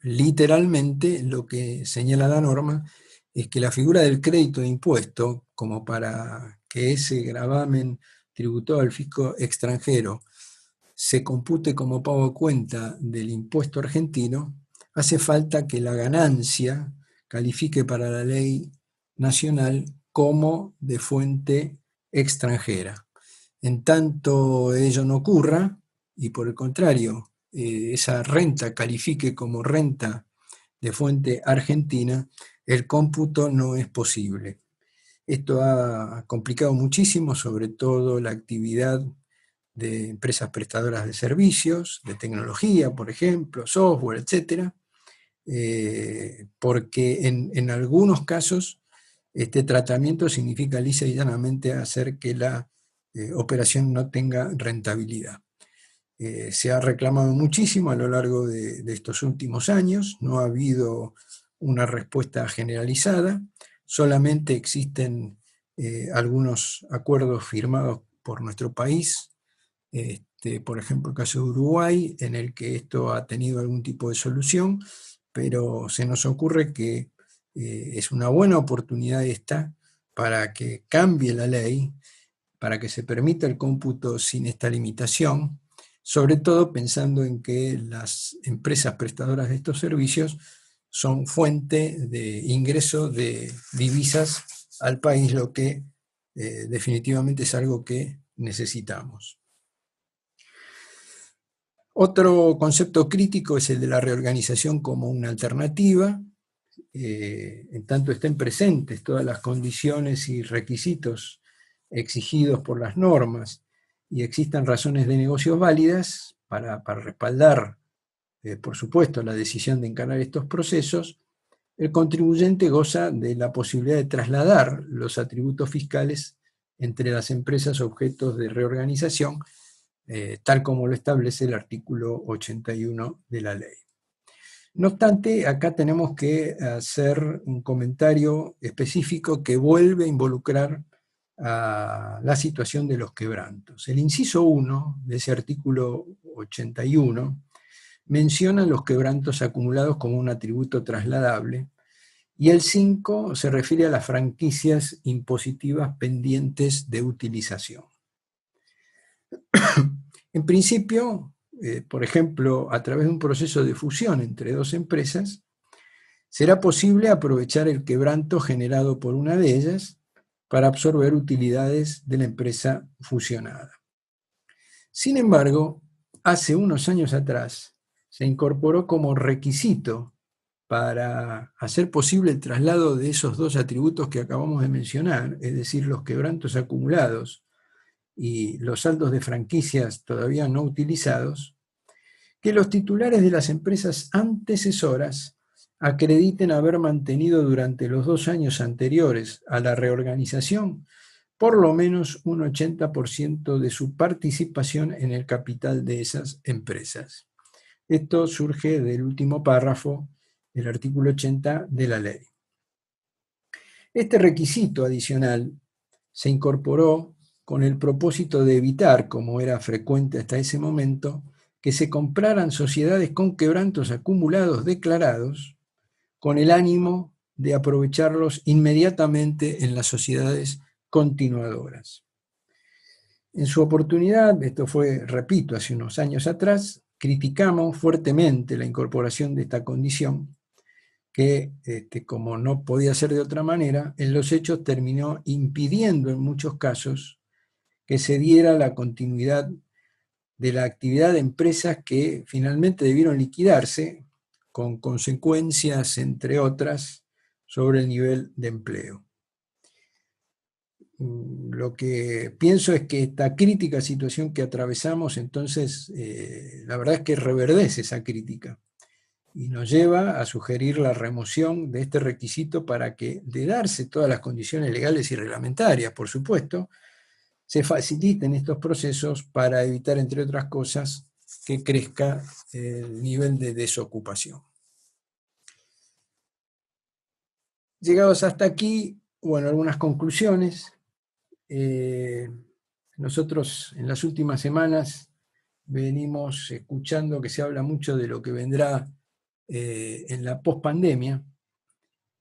literalmente lo que señala la norma es que la figura del crédito de impuesto, como para que ese gravamen tributado al fisco extranjero se compute como pago a cuenta del impuesto argentino, hace falta que la ganancia califique para la ley nacional como de fuente extranjera. En tanto ello no ocurra, y por el contrario, esa renta califique como renta de fuente argentina, el cómputo no es posible. Esto ha complicado muchísimo, sobre todo la actividad de empresas prestadoras de servicios, de tecnología, por ejemplo, software, etcétera, porque en algunos casos este tratamiento significa lisa y llanamente hacer que la operación no tenga rentabilidad. Se ha reclamado muchísimo a lo largo de estos últimos años, no ha habido una respuesta generalizada, solamente existen algunos acuerdos firmados por nuestro país, por ejemplo el caso de Uruguay, en el que esto ha tenido algún tipo de solución, pero se nos ocurre que es una buena oportunidad esta para que cambie la ley, para que se permita el cómputo sin esta limitación, sobre todo pensando en que las empresas prestadoras de estos servicios son fuente de ingreso de divisas al país, lo que definitivamente es algo que necesitamos. Otro concepto crítico es el de la reorganización como una alternativa. En tanto estén presentes todas las condiciones y requisitos exigidos por las normas y existan razones de negocios válidas para respaldar, por supuesto, la decisión de encarar estos procesos, el contribuyente goza de la posibilidad de trasladar los atributos fiscales entre las empresas objetos de reorganización, tal como lo establece el artículo 81 de la ley. No obstante, acá tenemos que hacer un comentario específico que vuelve a involucrar a la situación de los quebrantos. El inciso 1 de ese artículo 81 menciona los quebrantos acumulados como un atributo trasladable y el 5 se refiere a las franquicias impositivas pendientes de utilización. En principio, por ejemplo, a través de un proceso de fusión entre dos empresas, será posible aprovechar el quebranto generado por una de ellas para absorber utilidades de la empresa fusionada. Sin embargo, hace unos años atrás se incorporó como requisito para hacer posible el traslado de esos dos atributos que acabamos de mencionar, es decir, los quebrantos acumulados y los saldos de franquicias todavía no utilizados, que los titulares de las empresas antecesoras acrediten haber mantenido durante los 2 años anteriores a la reorganización por lo menos un 80% de su participación en el capital de esas empresas. Esto surge del último párrafo del artículo 80 de la ley. Este requisito adicional se incorporó con el propósito de evitar, como era frecuente hasta ese momento, que se compraran sociedades con quebrantos acumulados declarados con el ánimo de aprovecharlos inmediatamente en las sociedades continuadoras. En su oportunidad, esto fue, repito, hace unos años atrás, criticamos fuertemente la incorporación de esta condición que, como no podía ser de otra manera, en los hechos terminó impidiendo en muchos casos que se diera la continuidad de la actividad de empresas que finalmente debieron liquidarse, con consecuencias, entre otras, sobre el nivel de empleo. Lo que pienso es que esta crítica situación que atravesamos, entonces, la verdad es que reverdece esa crítica y nos lleva a sugerir la remoción de este requisito para que, de darse todas las condiciones legales y reglamentarias, por supuesto, se faciliten estos procesos para evitar, entre otras cosas, que crezca el nivel de desocupación. Llegados hasta aquí, bueno, algunas conclusiones. Nosotros en las últimas semanas venimos escuchando que se habla mucho de lo que vendrá en la pospandemia.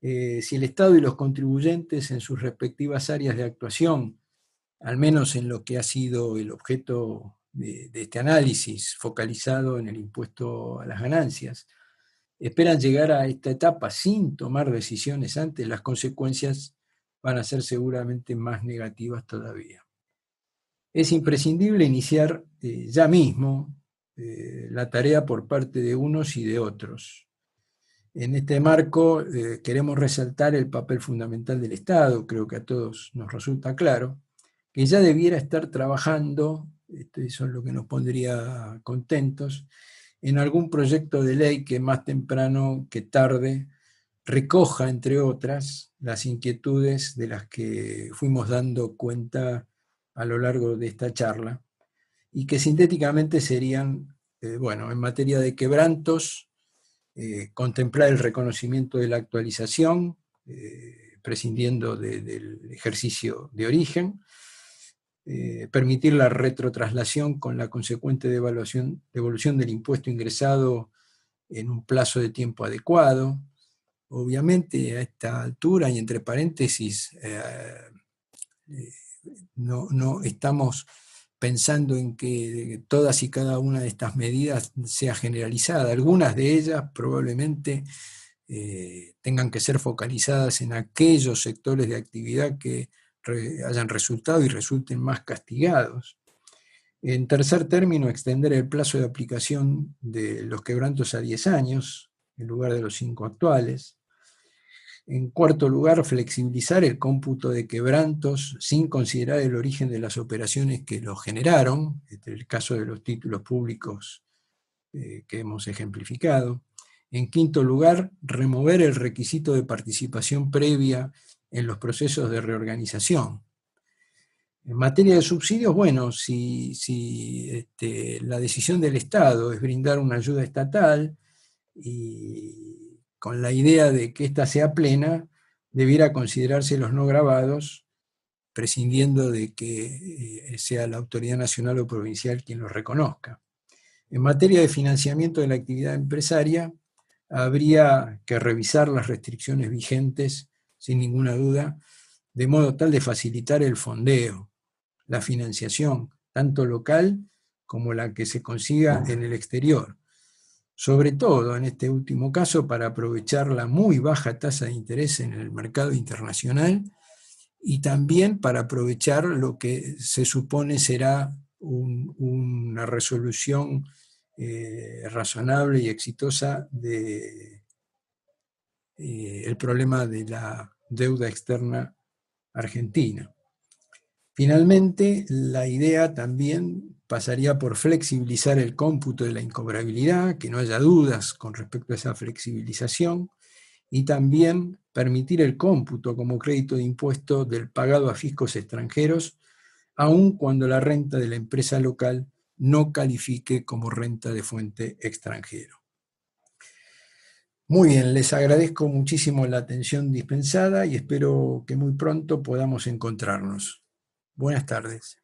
Si el Estado y los contribuyentes en sus respectivas áreas de actuación, al menos en lo que ha sido el objeto de este análisis focalizado en el impuesto a las ganancias, esperan llegar a esta etapa sin tomar decisiones antes, las consecuencias van a ser seguramente más negativas todavía. Es imprescindible iniciar ya mismo la tarea por parte de unos y de otros. En este marco queremos resaltar el papel fundamental del Estado, creo que a todos nos resulta claro, que ya debiera estar trabajando, eso es lo que nos pondría contentos, en algún proyecto de ley que más temprano que tarde recoja, entre otras, las inquietudes de las que fuimos dando cuenta a lo largo de esta charla, y que sintéticamente serían, en materia de quebrantos, contemplar el reconocimiento de la actualización, prescindiendo del ejercicio de origen, permitir la retrotraslación con la consecuente devolución del impuesto ingresado en un plazo de tiempo adecuado. Obviamente, a esta altura, y entre paréntesis, no estamos pensando en que todas y cada una de estas medidas sea generalizada. Algunas de ellas probablemente tengan que ser focalizadas en aquellos sectores de actividad que hayan resultado y resulten más castigados. En tercer término, extender el plazo de aplicación de los quebrantos a 10 años, en lugar de los 5 actuales. En cuarto lugar, flexibilizar el cómputo de quebrantos sin considerar el origen de las operaciones que los generaron, este es el caso de los títulos públicos que hemos ejemplificado. En quinto lugar, remover el requisito de participación previa en los procesos de reorganización. En materia de subsidios, si la decisión del Estado es brindar una ayuda estatal y con la idea de que ésta sea plena, debiera considerarse los no gravados, prescindiendo de que sea la autoridad nacional o provincial quien los reconozca. En materia de financiamiento de la actividad empresaria, habría que revisar las restricciones vigentes, sin ninguna duda, de modo tal de facilitar el fondeo, la financiación, tanto local como la que se consiga en el exterior. Sobre todo en este último caso para aprovechar la muy baja tasa de interés en el mercado internacional y también para aprovechar lo que se supone será una resolución razonable y exitosa del problema de la deuda externa argentina. Finalmente, la idea también pasaría por flexibilizar el cómputo de la incobrabilidad, que no haya dudas con respecto a esa flexibilización, y también permitir el cómputo como crédito de impuesto del pagado a fiscos extranjeros, aun cuando la renta de la empresa local no califique como renta de fuente extranjero. Muy bien, les agradezco muchísimo la atención dispensada y espero que muy pronto podamos encontrarnos. Buenas tardes.